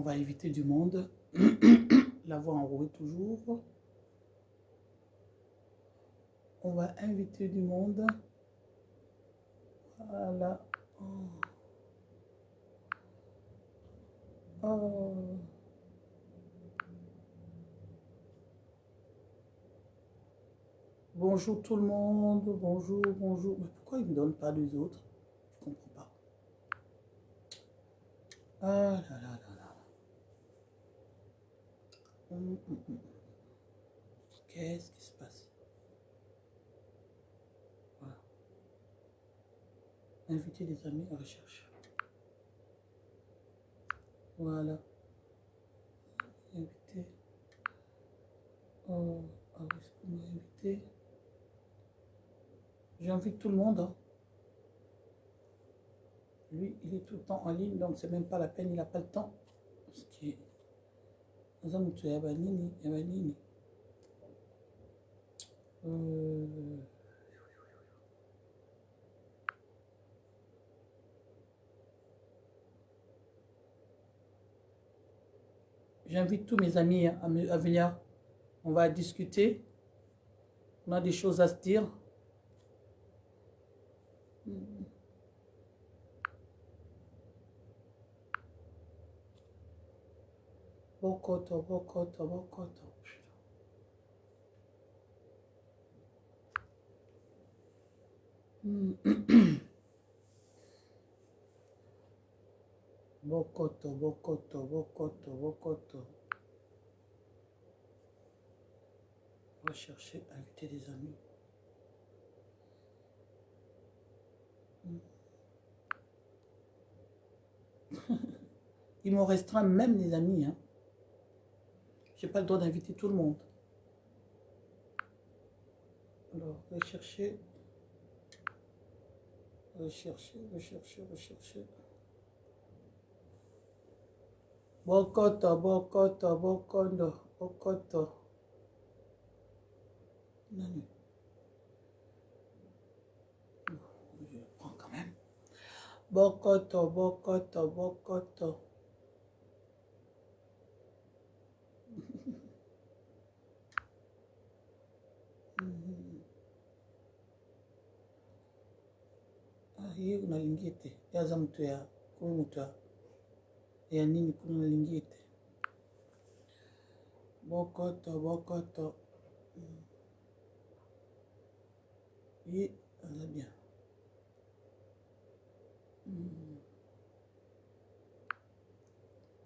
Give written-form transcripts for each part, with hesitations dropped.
On va inviter du monde. La voix enrouée toujours. On va inviter du monde. Voilà. Oh. Oh. Bonjour tout le monde. Bonjour, bonjour. Mais pourquoi ils ne me donnent pas les autres? Je ne comprends pas. Ah là là là là. Qu'est-ce qui se passe? Voilà. Inviter des amis à recherche. Voilà. Inviter. Oh, est-ce qu'on m'a invité? J'invite tout le monde. Hein. Lui, il est tout le temps en ligne, donc c'est même pas la peine, il n'a pas le temps. Ce qui est. J'invite tous mes amis à venir. On va discuter. On a des choses à se dire. Bokoto, bokoto, bokoto. Bokoto, bokoto, bokoto, bokoto. On va chercher à inviter des amis. Ils m'ont restreint même les amis. Hein. Je n'ai pas le droit d'inviter tout le monde. Alors, rechercher. Rechercher, rechercher, rechercher. Bokoto, bokoto, bokoto, bokoto. Non. Je prends quand même. Bokoto, bokoto, bokoto. Ye unalingi ete yaza mtu ya kuwe mtu ya nini kuna unalingi ete bokoto bokoto ye aza bien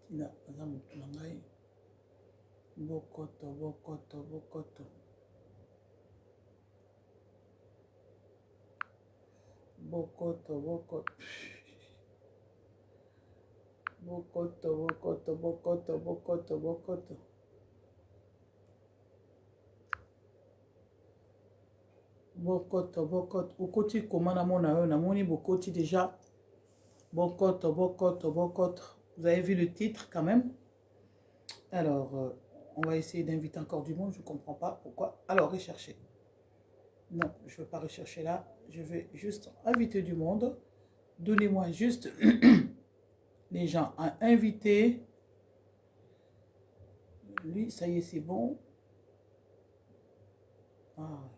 tina aza mtu na ngai bokoto bokoto bokoto bokoto bokoto bokoto bokoto bokoto bokoto bokoto bokoto bokoto okoti komana mona yo namoni bokoti déjà bokoto bokoto bokoto. Vous avez vu le titre quand même. Alors on va essayer d'inviter encore du monde, je ne comprends pas pourquoi. Alors rechercher. Non, je ne veux pas rechercher là, je vais juste inviter du monde. Donnez-moi juste les gens à inviter. Lui, ça y est, c'est bon. Ah,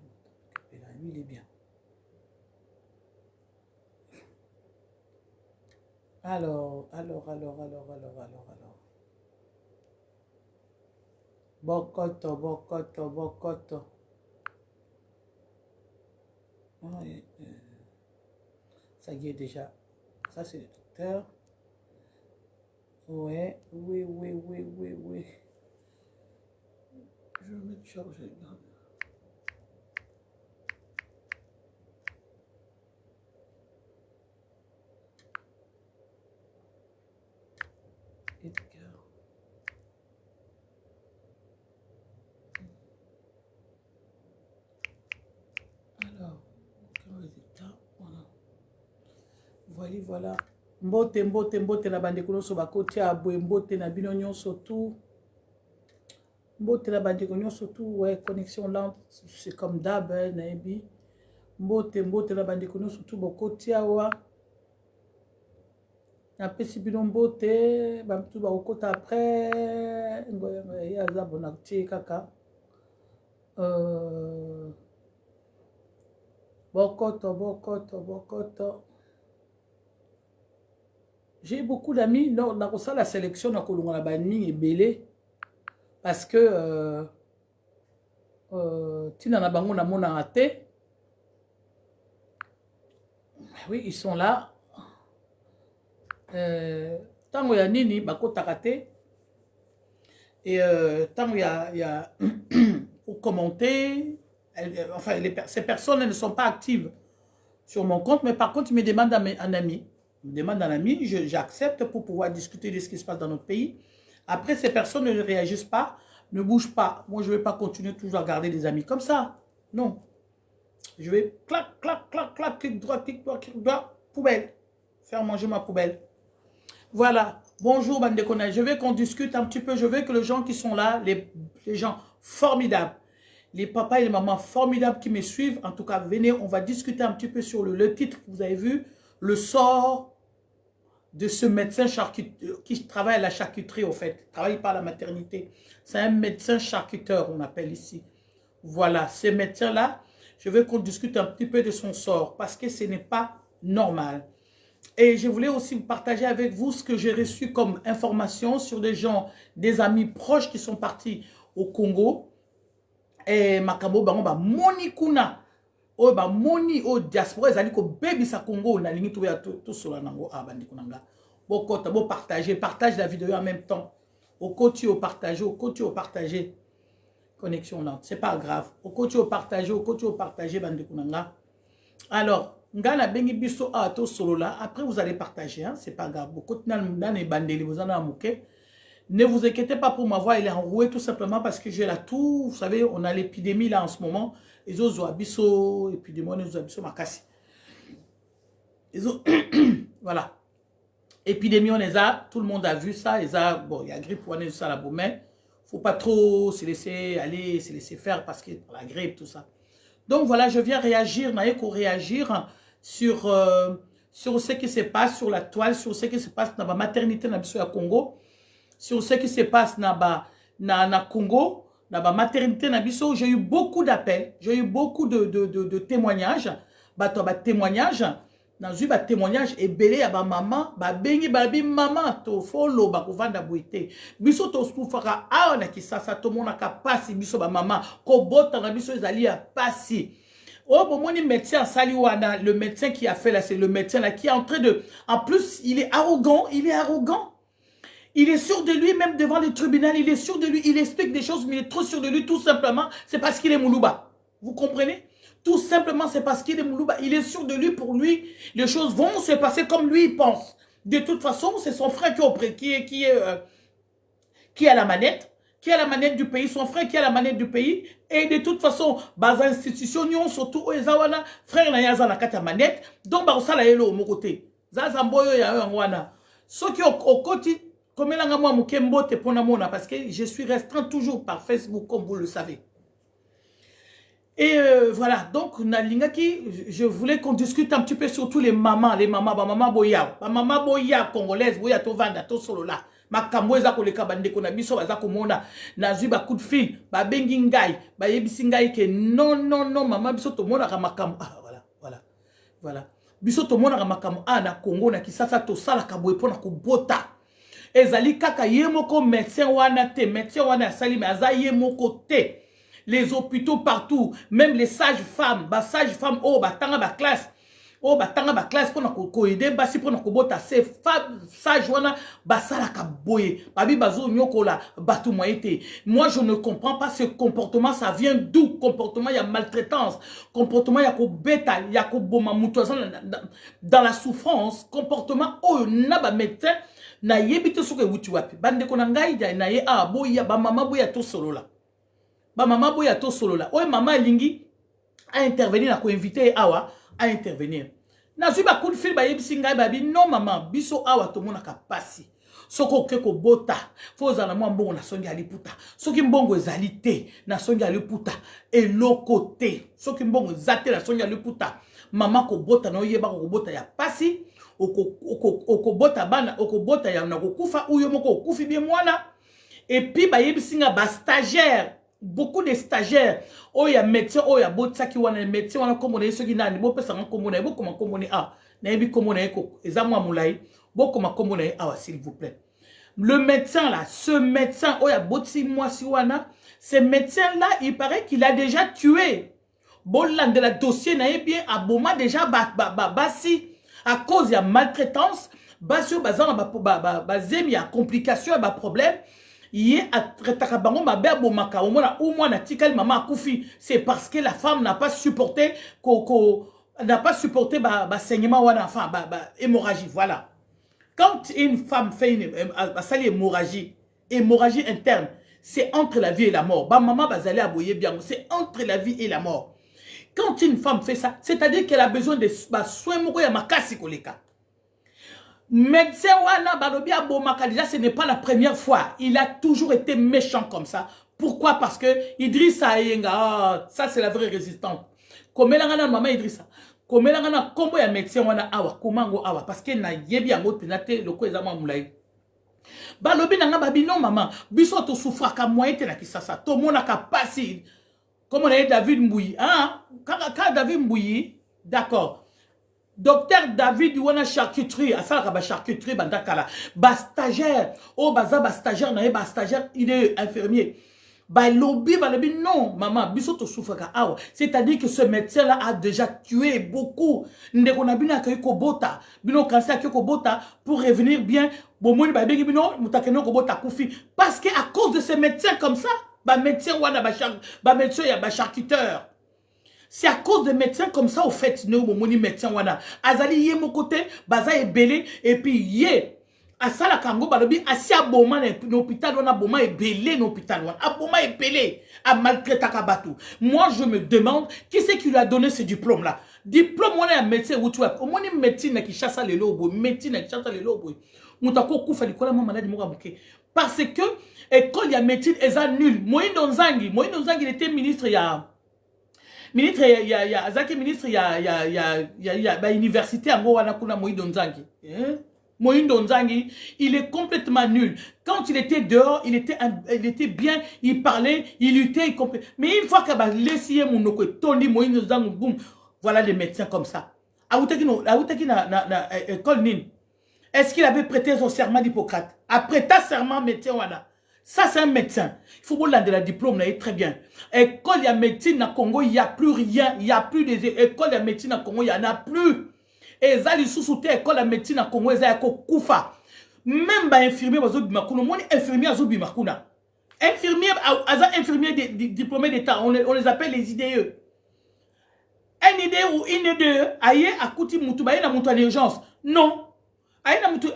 lui, il est bien. Alors. Bokoto, bokoto, bokoto. Ah, ça y est déjà. Ça, c'est le docteur. Ouais, oui. Je vais mettre charger. Edgar. Alors, quel résultat? Voilà. Mbote na bandeko nyonso bakoti abwe mbote na bino nyonso tout. Mbote na bandeko nyonso tout, ouais, connexion lente, c'est comme d'hab, naebi. Mbote na bandeko nyonso tout bokoti awa. Na pesi binombo te, ba mtu ba okota après, ya za bonakti kaka. Bokoto. J'ai beaucoup d'amis, non, na kosa la sélection na kolonga na bani et belé parce que tina na bango na mona raté. Oui, ils sont là. Tango ya nini bako takate et tango ya pour commenter, enfin ces personnes elles ne sont pas actives sur mon compte, mais par contre ils me demandent un ami. Ils me demandent un ami, j'accepte pour pouvoir discuter de ce qui se passe dans notre pays. Après ces personnes ne réagissent pas, ne bougent pas. Moi je ne vais pas continuer toujours à garder des amis comme ça. Non. Je vais clac, clic droit, poubelle. Faire manger ma poubelle. Voilà. Bonjour, bande de connards. Je veux qu'on discute un petit peu. Je veux que les gens qui sont là, les gens formidables, les papas et les mamans formidables qui me suivent, en tout cas, venez, on va discuter un petit peu sur le titre que vous avez vu, le sort de ce médecin qui travaille à la charcuterie, au fait. Il travaille pas à la maternité. C'est un médecin charcuteur, on appelle ici. Voilà, ce médecin-là, je veux qu'on discute un petit peu de son sort parce que ce n'est pas normal. Et je voulais aussi partager avec vous ce que j'ai reçu comme information sur des gens, des amis proches qui sont partis au Congo. Et Makabo bango ba moni kuna o ba moni o diaspora ezali ko baby sa Congo na lingi tout sola nango abandi kunanga. Bokota bo partage la vidéo en même temps. Au côté au partager. Connexion là, c'est pas grave. Au côté au partager bandi kunanga. Alors ngana bengi biso a to solo là, après vous allez partager hein, c'est pas grave. Beaucoup de bandeli vous en a mouké. Ne vous inquiétez pas pour ma voix, elle est enrouée tout simplement parce que j'ai la toux. Vous savez, on a l'épidémie là en ce moment. Les autres ont abisso, épidémie, les abisso makasi. Voilà. Épidémie, on les a, tout le monde a vu ça. Bon, il y a grippe, on est ça là, mais faut pas trop se laisser aller, se laisser faire parce que la grippe, tout ça. Donc voilà, je viens réagir, réagir sur ce qui se passe sur la toile, sur ce qui se passe dans ma maternité dans le Congo. Sur ce qui se passe na Congo, dans la maternité na biso, j'ai eu beaucoup d'appels, j'ai eu beaucoup de témoignages, témoignages, dans eu témoignage et belé à maman, bengi babi maman to follow ba kovanda boité. Biso to spoufaka a na kisasa to mona ka pasi biso ba maman ko bota na biso ezali ya pasi. Oh, bon, mon médecin, Saliwana, le médecin qui a fait là, c'est le médecin là qui est en train de, en plus, il est arrogant. Il est sûr de lui, même devant le tribunal, il est sûr de lui, il explique des choses, mais il est trop sûr de lui, tout simplement, c'est parce qu'il est Moulouba. Vous comprenez? Tout simplement, c'est parce qu'il est Moulouba. Il est sûr de lui, pour lui, les choses vont se passer comme lui, il pense. De toute façon, c'est son frère qui a la manette. Qui a la manette du pays, son frère qui a la manette du pays. Et de toute façon, bas institutions, surtout, Oezawana, frère Nayaza na kata manette. Donc, bah, ça, là, au mon côté. Zazamboyo, ya wana. Ceux qui au côté, comme moi, parce que je suis restreint toujours par Facebook, comme vous le savez. Et voilà, donc, je voulais qu'on discute un petit peu sur tous les mamans, maman boya congolaise, boya to vanda, to solo là. Makambo eza koleka bandeko na biso baza komona nazwi ba coup de fil, ba bengi ngai, ba yebisi ngai ke non, maman biso to mona ka makambo. Ah, voilà. Biso to mona ka makambo na Congo na Kisasa to sala ka boye pona ko bota. Ezali kaka yemoko médecin wana sali mais aza yemoko te. Les hôpitaux partout, même les sages-femmes, oh batanga ba classe. Oh batanga ba classe pona ko aider basi pona ko bota ces femmes sages wana basala ka boye. Babi bazo nyokola batu moyete. Moi je ne comprends pas ce comportement, ça vient d'où? Comportement ya maltraitance, comportement ya ko beta, ya ko boma mutu dans la souffrance, comportement oh na ba médecin na yebite soke wuti wapi bande ko na ngai ja na ye boya ba mama boya to solo la oye mama lingi a intervenir na ko inviter awa a intervenir na zuba coup de fil ba yebisi ngai babi non maman biso awa to mona ka pasi soko ke ko bota foza na mwa mbongo na songi aliputa soki mbongo ezali te na songi aliputa eloko te soki mbongo ezate na songi aliputa mama ko bota na oyeba ko bota ya pasi okobota bana okobota ya na kokufa uyo moko okufi bien mwana. Et puis ba yebisinga ba stagiaire, beaucoup de stagiaires oya médecin oya botsaki wana médecin wana komona yesoki nani bo pesa komona bo koma komona ah na yebi komona eko ezamwa mulai bo koma komona ah s'il vous plaît. Le médecin là, ce médecin oya botsi mwasi wana, ce médecin là, il paraît qu'il a déjà tué. Bon là de la dossier na bien aboma déjà basi à cause de la maltraitance, basi bazana bazemi ya complication ba problème. Yé a traité bango ma belle bomaka au moins na tikali maman akufi, c'est parce que la femme n'a pas supporté n'a pas supporté ba saignement wana enfin ba hémorragie voilà. Quand une femme fait une hémorragie interne, c'est entre la vie et la mort. Ba maman bazali aboyer bien, c'est entre la vie et la mort. Quand une femme fait ça, c'est-à-dire qu'elle a besoin de soins moko ya makasi koleka. Médecin wana balobi abomaka déjà ce n'est pas la première fois. Il a toujours été méchant comme ça. Pourquoi? Parce que Idrissa Ayenga, ça c'est la vraie résistante. Comme elle a maman Idrissa. Comme elle a combo ya médecin wana awa komango awa parce que na yebi yango penate loko ezama mulai. Balobi nanga babi non maman, biso to souffraka moyen te na kisasa. To mona ka pasi. Comme on a dit David Mbouyi, hein? Quand David Mbouyi, d'accord. Docteur David wana charcuterie, à ça la charcuterie bandakala. Ba stagiaire, oh baza ba stagiaire na ba stagiaire, il est infirmier. Ba lobby non maman, biso to souffraka awa. C'est-à-dire que ce médecin là a déjà tué beaucoup. Ndeko na bina ka bota, bino cancer ka bota pour revenir bien. Bon moni ba begi bino mutakeno ko bota kufi parce que à cause de ces médecins comme ça, ba médecin wana ba médecin ya ba charcuteur. C'est à cause de médecins comme ça, au fait, nous, mon médecin, wana. Azali, yé, mon côté, baza est belé, et puis, yé. À ça, la kango, balobi, assi à Boma, l'hôpital, on a Boma est belé, l'hôpital, on a Boma est belé, à maltraiter à Kabatou. Moi, je me demande, qui c'est qui lui a donné ce diplôme-là? Diplôme, on est un médecin, ou tu vois, au moins, une médecine qui chasse les lobos, médecine qui chasse les lobos. Moutako koufa, l'école, ma maladie, mouga mouké. Parce que, école, il y a médecine, elle est nulle. Moïse Donzangi, il était ministre, il y a. Ministre Azaki ministre ba université en wana kuna Moïse Donzangi. Moïse Donzangi, il est complètement nul. Quand il était dehors, il était bien, il parlait, il luttait, mais une fois qu'il a laissé mon noko Tony Moïse Donzangi boum, voilà les médecins comme ça. Aoutaki na école nin. Est-ce qu'il avait prêté son serment d'Hippocrate? Après ta serment médecin wana. Ça, c'est un médecin. Il faut voir de la diplôme, là, très bien. École de médecine à Congo, il n'y a plus rien. Il n'y a plus des écoles de médecine à Congo, il n'y en a plus. Et ça, les sous-soutés, école de médecine à Congo, ils ont koufa. Même les infirmiers, infirmiers diplômés d'État, on les appelle les IDE. Un IDE ou une IDE, aïe, à Kouti Moutou, aïe, na Moutou en urgence. Non. Aïe, na Moutou,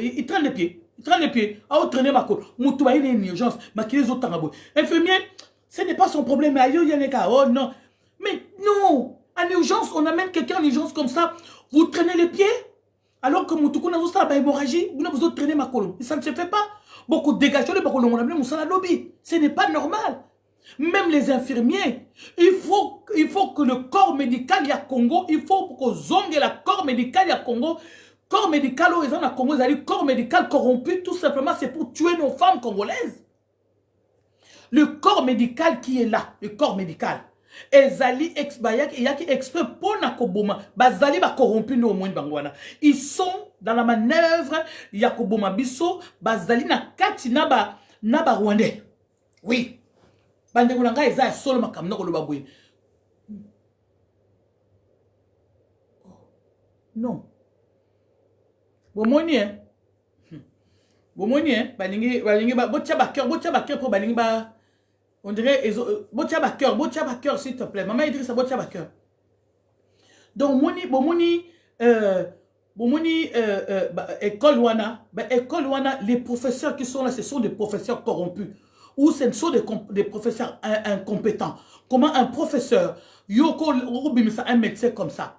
il traîne les pieds. Il traîne les pieds. Ah, traîner ma côte. Moutouba, il est une urgence. Ma qui les autres tangabou. Infirmier, ce n'est pas son problème. Aïe, il y en a oh non. Mais non. En urgence, on amène quelqu'un en urgence comme ça. Vous traînez les pieds. Alors que Moutoukou n'a pas hémorragie. Vous n'avez pas traîné ma colonne. Et ça ne se fait pas. Beaucoup de dégagés, beaucoup de monde a lobby. Ce n'est pas normal. Même les infirmiers, il faut que le corps médical y a Congo, il faut que zongue la corps médical y a Congo. Corps médical, corps médical corrompu, tout simplement, c'est pour tuer nos femmes congolaises. Le corps médical qui est là, le corps médical. Ezali ex-bayak, il y a qui exprès pour na koboma, bazali ba corrompu no moins bangwana. Ils sont dans la manœuvre, yakoboma biso, bazali na kati na ba rwandais. Oui. Bande ngulanga eza solo makam na koloba boye. Non. Bomoni hein. Bomoni hein, balingi botia ba cœur pour balingi ba on dirait botia ba cœur s'il te plaît. Maman Idrissa botia ba cœur. Donc bomoni école wana, école wana, les professeurs qui sont là, ce sont des professeurs corrompus ou ce sont des professeurs incompétents. Comment un professeur yoko un médecin comme ça,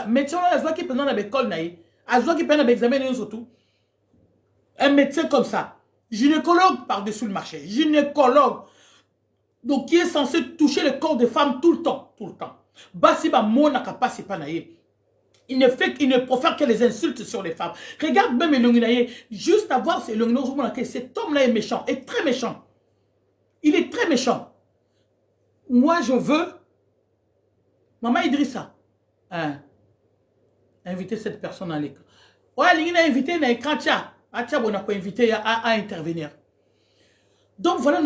médecin là qui pendant l'école naïe. Azwa qui peine à examiner surtout. Un médecin comme ça. Gynécologue par-dessus le marché. Gynécologue. Donc qui est censé toucher le corps des femmes tout le temps. Tout le temps. Basiba mona kapasi panaye. Il ne profère que les insultes sur les femmes. Regarde même Elonginaye, juste à voir cet homme-là est méchant, est très méchant. Il est très méchant. Moi, je veux, Maman Idrissa, inviter cette personne à l'écran. Ouais, il a invité à l'écran, on a invité à intervenir. Donc voilà,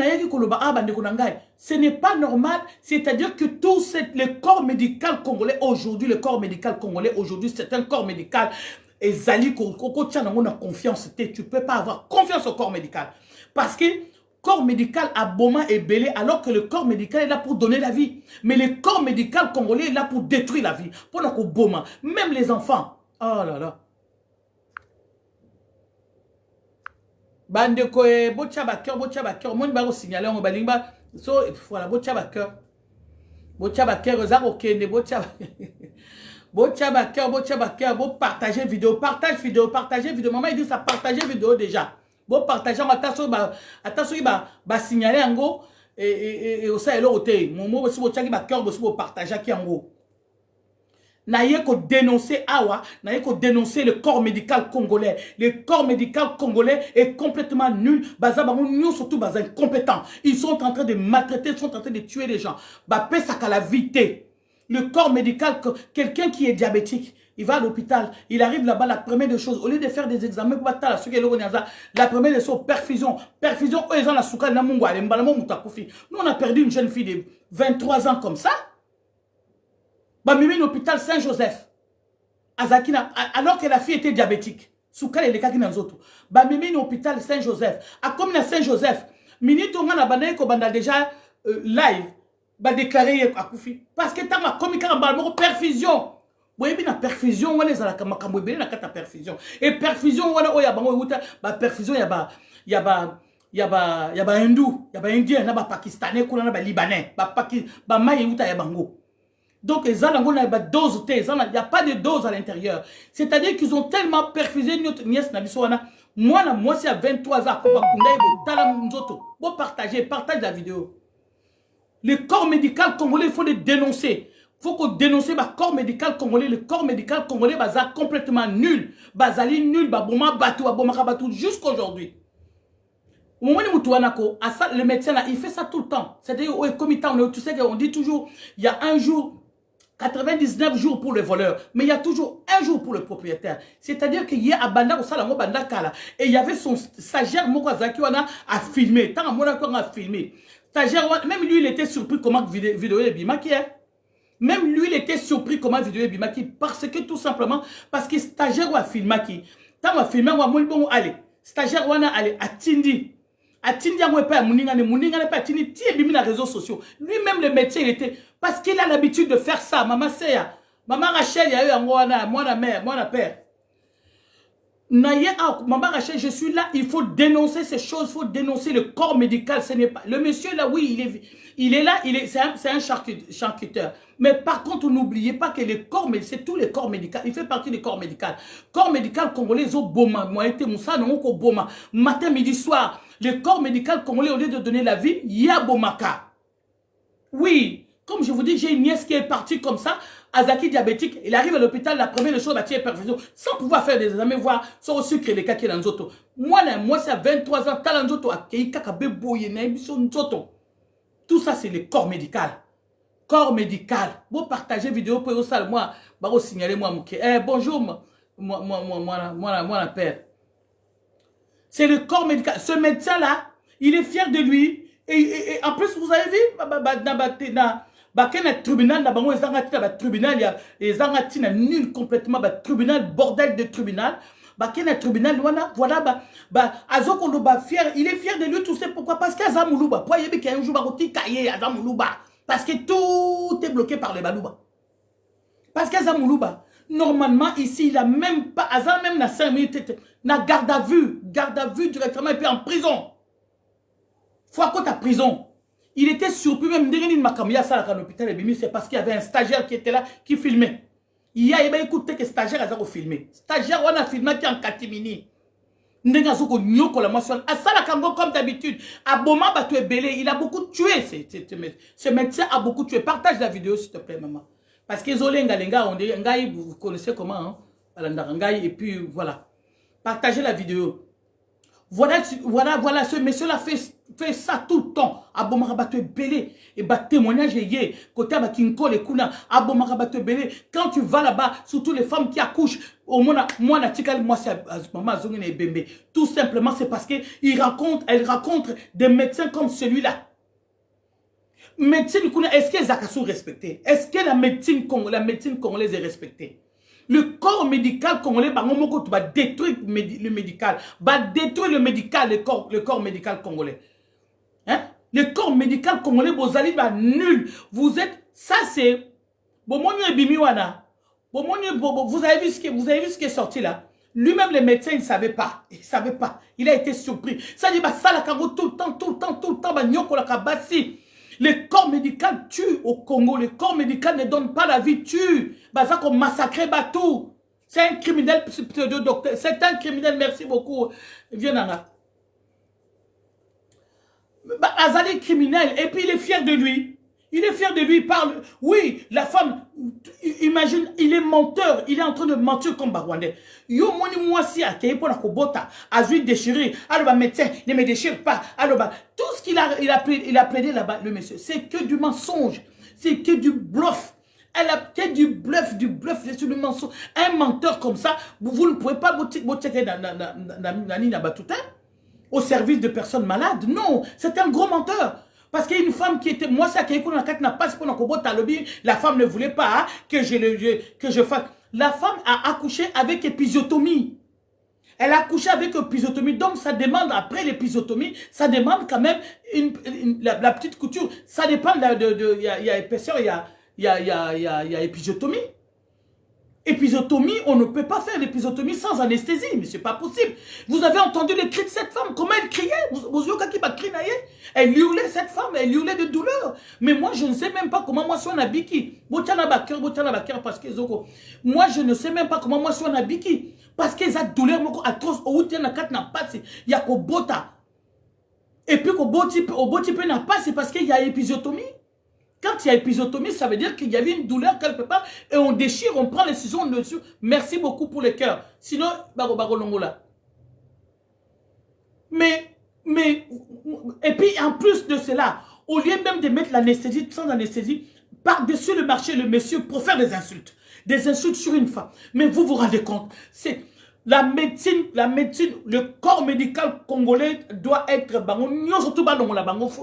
ce n'est pas normal, c'est-à-dire que tout le corps médical congolais aujourd'hui, c'est un corps médical. Et Zali, on a confiance, tu ne peux pas avoir confiance au corps médical. Parce que le corps médical a Boma et Belé, alors que le corps médical est là pour donner la vie. Mais le corps médical congolais est là pour détruire la vie. Pour le Boma, même les enfants. Oh là là. Bande koe bocha ba cœur moi ba signaler on balinga so voilà bocha ba cœur za okende bocha ba cœur bo partager vidéo partage vidéo maman il dit ça partager vidéo déjà bo partager attention ba signaler ngo et au ça elo hotel momo bo si bocha ba cœur bo si bo partager ki ngo Naye ko dénoncer Awa, naye ko dénoncer le corps médical congolais. Le corps médical congolais est complètement nul. Nous surtout incompétents. Ils sont en train de maltraiter, ils sont en train de tuer les gens. Bapé ça la vité. Le corps médical, quelqu'un qui est diabétique, il va à l'hôpital, il arrive là-bas, la première des choses, au lieu de faire des examens, la première des choses, perfusion. Perfusion, nous on a perdu une jeune fille de 23 ans comme ça. Bamimi l'hôpital Saint-Joseph. Azakina, alors que la fille était diabétique. Soukal et les kakina zoto. Bamimi l'hôpital Saint-Joseph. A comme na Saint-Joseph. Minute on a banaye ko banda déjà live. Ba déclaré à Koufi. Parce que t'as ma comica en balmo perfusion. Boye bien la perfusion, on les a la kamakambo na kata perfusion. Et perfusion, on a oya bango wuta. Ba perfusion yaba hindou, yaba indien, na ba pakistanais, kuna na ba libanais, ba maye wuta yabango. Donc, il n'y a pas de dose à l'intérieur. C'est-à-dire qu'ils ont tellement perfusé notre nièce Nabisouana. Moi, c'est à 23 ans. Bon, partage la vidéo. Le corps médical congolais, il faut le dénoncer. Il faut qu'on dénonce le corps médical congolais. Le corps médical congolais, c'est complètement nul. Bazali nul, jusqu'à aujourd'hui. Au moment où le médecin, là, il fait ça tout le temps. C'est-à-dire, tu sais qu'on dit toujours, il y a un jour, 99 jours pour le voleur, mais il y a toujours un jour pour le propriétaire. C'est-à-dire qu'il y a Abanda au Salamo Banda Kala et il y avait son stagiaire Mokwazaki a filmé. Tant qu'on a filmé. Stagiaire, même lui, il était surpris comment vidéo est bimaki. Même lui, il était surpris comment vidéo est bimaki. Parce que tout simplement, parce que stagiaire a filmé qui. Tant qu'on a filmé, on a bon aller. Stagiaire on a allé à Tindi. Atindi a pas Mouninga n'est pas Atindi, ti bimi les réseaux sociaux. Lui-même le médecin il était parce qu'il a l'habitude de faire ça. Maman Seya, maman Rachel, il y a eu un moi la mère, moi la père. Maman Rachel, je suis là, il faut dénoncer ces choses, il faut dénoncer le corps médical, ce n'est pas le monsieur là, oui, il est là, c'est un charcuteur. Mais par contre, n'oubliez pas que le corps, c'est tous les corps médicaux, il fait partie du corps médical. Corps médical congolais, ils ont boma, moi été moussa, non, boma, matin, midi, soir. Le corps médical congolais, au lieu de donner la vie, il y a bomaka. Oui, comme je vous dis, j'ai une nièce qui est partie comme ça, Azaki diabétique, il arrive à l'hôpital, la première chose, il a perfusion, sans pouvoir faire des examens, voir son sucre et les kaki dans l'auto. Moi, c'est à 23 ans, talanzoto, à Keika, Beboye, Nzoto. Tout ça, c'est le corps médical. Corps médical. Vous partagez vidéo pour ça, moi, vous signaler moi, bonjour, moi, la père. C'est le corps médical. Ce médecin-là, il est fier de lui. Et en plus, vous avez vu, tribunal, il y a les angatina nul complètement, tribunal, bordel de tribunal. Tribunal, voilà, fier, il est fier de lui, tout ça. Pourquoi? Parce qu'il y a Zamoulouba. Pourquoi il y a un jour, parce que tout est bloqué par les Balouba. Parce qu'il y a Zamoulouba. Normalement, ici, il n'a même pas, même 5 minutes, na garde à vue directement, et puis en prison. Faut à côté à prison. Il était surpris, même Ndengeni Makamia, ça, à l'hôpital, c'est parce qu'il y avait un stagiaire qui était là, qui filmait. Il y a écouté que stagiaire a filmé. Stagiaire, on a filmé qui en catimini. Ndenga Zoko Nyoko la mention. À ça, la Kango, comme d'habitude, à Boma, il a beaucoup tué. Ce médecin a beaucoup tué. Partage la vidéo, s'il te plaît, maman. Parce que Zolenga, on dit, vous connaissez comment, hein? Et puis voilà. Partagez la vidéo. Voilà, ce monsieur-là fait ça tout le temps. Abomarabato belé. Et bah, témoignage est côté à Kinko, les Kuna. Abomarabato belé. Quand tu vas là-bas, surtout les femmes qui accouchent, au moins, moi, c'est maman Zongine et Bembe. Tout simplement, c'est parce qu'elle raconte des médecins comme celui-là. Médecine, est-ce qu'elles sont respectées? Est-ce que la médecine congolaise est respectée? Le corps médical congolais, va détruire le médical. Va détruire le médical, le corps médical congolais. Hein? Le corps médical congolais, vous allez nul. Vous êtes, ça c'est, vous avez vu ce qui est sorti là? Lui-même, les médecins, il ne savait pas. Il ne savait pas. Il a été surpris. Ça dit, ça la tout le temps, le corps médical tue au Congo. Le corps médical ne donne pas la vie, tue. Ça qu'on massacre Batou. C'est un criminel pseudo-docteur. C'est un criminel, merci beaucoup. Viens là. Azali criminel. Et puis il est fier de lui. Il est fier de lui, il parle. Oui, la femme, imagine, il est menteur. Il est en train de mentir comme Barwandais. Yo, moi, si, à Kayepona Kobota, a vu déchirer. Alors, médecin, ne me déchire pas. Alors, tout ce qu'il a plaidé là-bas, le monsieur, c'est que du mensonge. C'est que du bluff. Elle a peut-être du bluff, c'est du mensonge. Un menteur comme ça, vous ne pouvez pas vous checker au service de personnes malades. Non, c'est un gros menteur. Parce qu'il y a une femme qui était... Moi, c'est à n'a pas la femme ne voulait pas que je fasse. La femme a accouché avec épisiotomie. Elle a accouché avec épisiotomie. Donc, ça demande, après l'épisiotomie, ça demande quand même la petite couture. Ça dépend il y a épaisseur, il y a épisiotomie. Épisiotomie, on ne peut pas faire l'épisiotomie sans anesthésie, mais c'est pas possible. Vous avez entendu les cris de cette femme, comment elle criait? Elle hurlait, cette femme, elle hurlait de douleur. Mais moi, je ne sais même pas comment moi je suis en abiki. Parce que moi, je ne sais même pas comment moi je suis en abiki. Parce que ça douleur atroce. Il y a bota. Et puis au boti n'a pas, c'est parce qu'il y a épisiotomie. Quand il y a épisiotomie, ça veut dire qu'il y avait une douleur quelque part et on déchire, on prend les ciseaux dessus. Merci beaucoup pour le cœur. Sinon, là. Mais, et puis en plus de cela, au lieu même de mettre l'anesthésie, sans anesthésie, par-dessus le marché, le monsieur, pour faire des insultes sur une femme. Mais vous vous rendez compte, c'est... La médecine, le corps médical congolais doit être,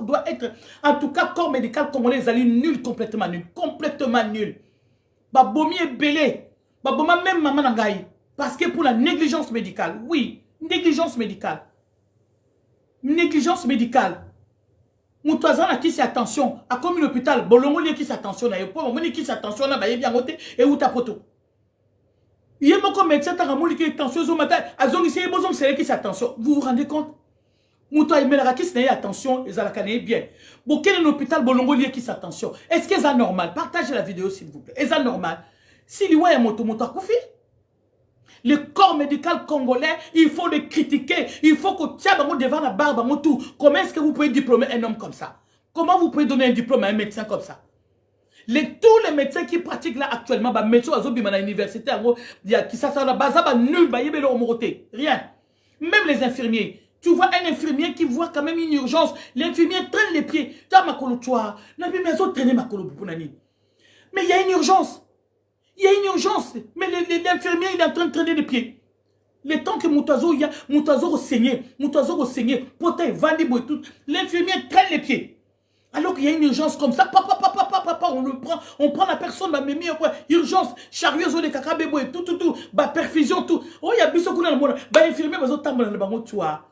doit être, en tout cas, corps médical congolais, nul, complètement nul. Babomi est belé, baboma même maman nangaï, parce que pour la négligence médicale, oui, négligence médicale. Moutouazan a qui c'est attention, à comme l'hôpital, bolongo lié qui c'est attention, na yopo, moni qui c'est attention, na baye bien voté, et où ta poto. Il y a beaucoup de médecins qui ont attention au matin. Vous vous rendez compte? Moutoua il met qui s'est attention, ils ont bien. Bon, quel est l'hôpital Bolongo lié qui s'attention? Est-ce que c'est normal? Partagez la vidéo s'il vous plaît. Est-ce que c'est normal? Si l'Iwa est moto koufi, le corps médical congolais, il faut le critiquer. Il faut que tiens devant la barbe, tout. Comment est-ce que vous pouvez diplômer un homme comme ça? Comment vous pouvez donner un diplôme à un médecin comme ça? Tous les médecins qui pratiquent là actuellement, médecins à l'université, rien. Même les infirmiers. Tu vois un infirmier qui voit quand même une urgence. L'infirmier traîne les pieds. Mais il y a une urgence. Mais l'infirmier il est en train de traîner les pieds. Le temps que Moutazo au saigné, potin, vandibo et tout, l'infirmier traîne les pieds. Alors qu'il y a une urgence comme ça, on prend la personne, urgence, chariot, les cacabébo et tout, perfusion, tout. Oh, il y a biso kuna le monde, infirmier, tu vois.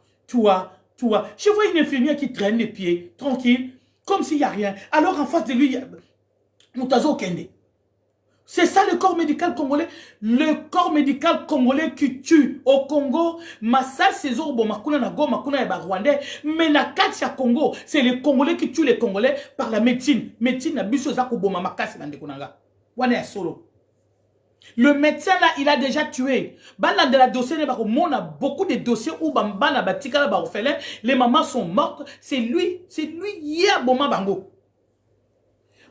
Je vois une infirmière qui traîne les pieds, tranquille, comme s'il n'y a rien. Alors en face de lui, il y a Moutazo Kende. C'est ça le corps médical congolais. Le corps médical congolais qui tue au Congo. Massa César Bomakuna Nago Makuna et Rwandais. Mais na Katia Congo, c'est les Congolais qui tuent les Congolais par la médecine. Médecine na biso zako boma makasi na ndekonanga. Wane solo. Le médecin là, il a déjà tué. Bana de la dossier, on a beaucoup de dossiers où bana batika la les mamans sont mortes. C'est lui, y'a boma bango.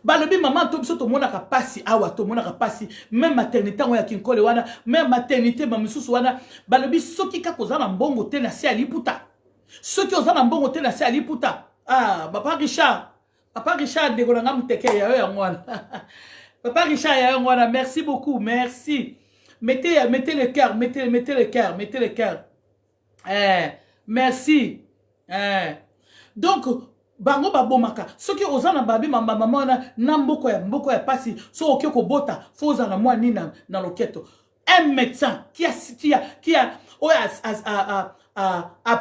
Balobi maman to biso to monaka pasi awa to monaka pasi même maternité ngo ya kinkole wana même maternité ba misusu wana balobi soki ka kozana mbongo te na se aliputa soki ozana mbongo te na se aliputa ah papa Richard de kolanga muteke ya yo ngwana papa Richard ya yo ngwana merci beaucoup merci mettez le cœur mettez le cœur merci donc bango babomaka soki ozana babi maman na mboko ya pasi so oki kobota fo ozana mwa nini na loketo un médecin qui a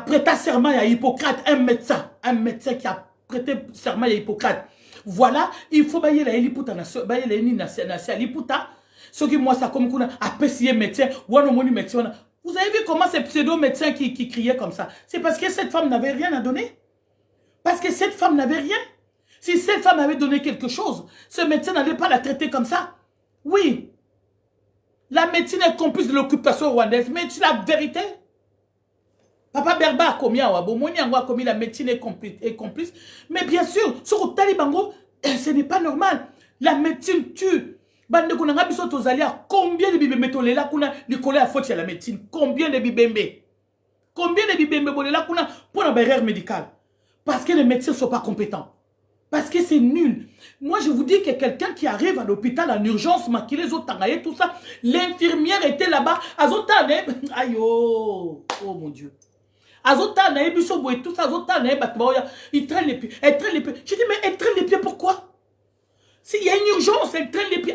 prêté serment à Hippocrate un médecin qui a prêté serment à Hippocrate voilà il faut bailler la liputa na bailler la nini na liputa soki moi ça comme kuna apprécier médecin ou non moni médecin. Vous avez vu comment ces pseudo-médecins qui criaient comme ça? C'est parce que cette femme n'avait rien à donner. Parce que cette femme n'avait rien. Si cette femme avait donné quelque chose, ce médecin n'allait pas la traiter comme ça. Oui. La médecine est complice de l'occupation rwandaise. Mais c'est la vérité. Papa Berba a commis la médecine est complice. Mais bien sûr, sur le Talibango, ce n'est pas normal. La médecine tue. Bande kunanga biso tozali a combien de bibembe tolela kuna likolo ya faute ya la médecine combien de bibembe bolela kuna pour la barrière médicale parce que les médecins ne sont pas compétents parce que c'est nul. Moi je vous dis que quelqu'un qui arrive à l'hôpital en urgence maquillé les autres tangaye tout ça l'infirmière était là-bas azotane aïe oh mon Dieu azotane biso boy tout ça azotane batboya il traîne les pieds je dis mais elle traîne les pieds pourquoi? S'il y a une urgence, elle traîne les pieds.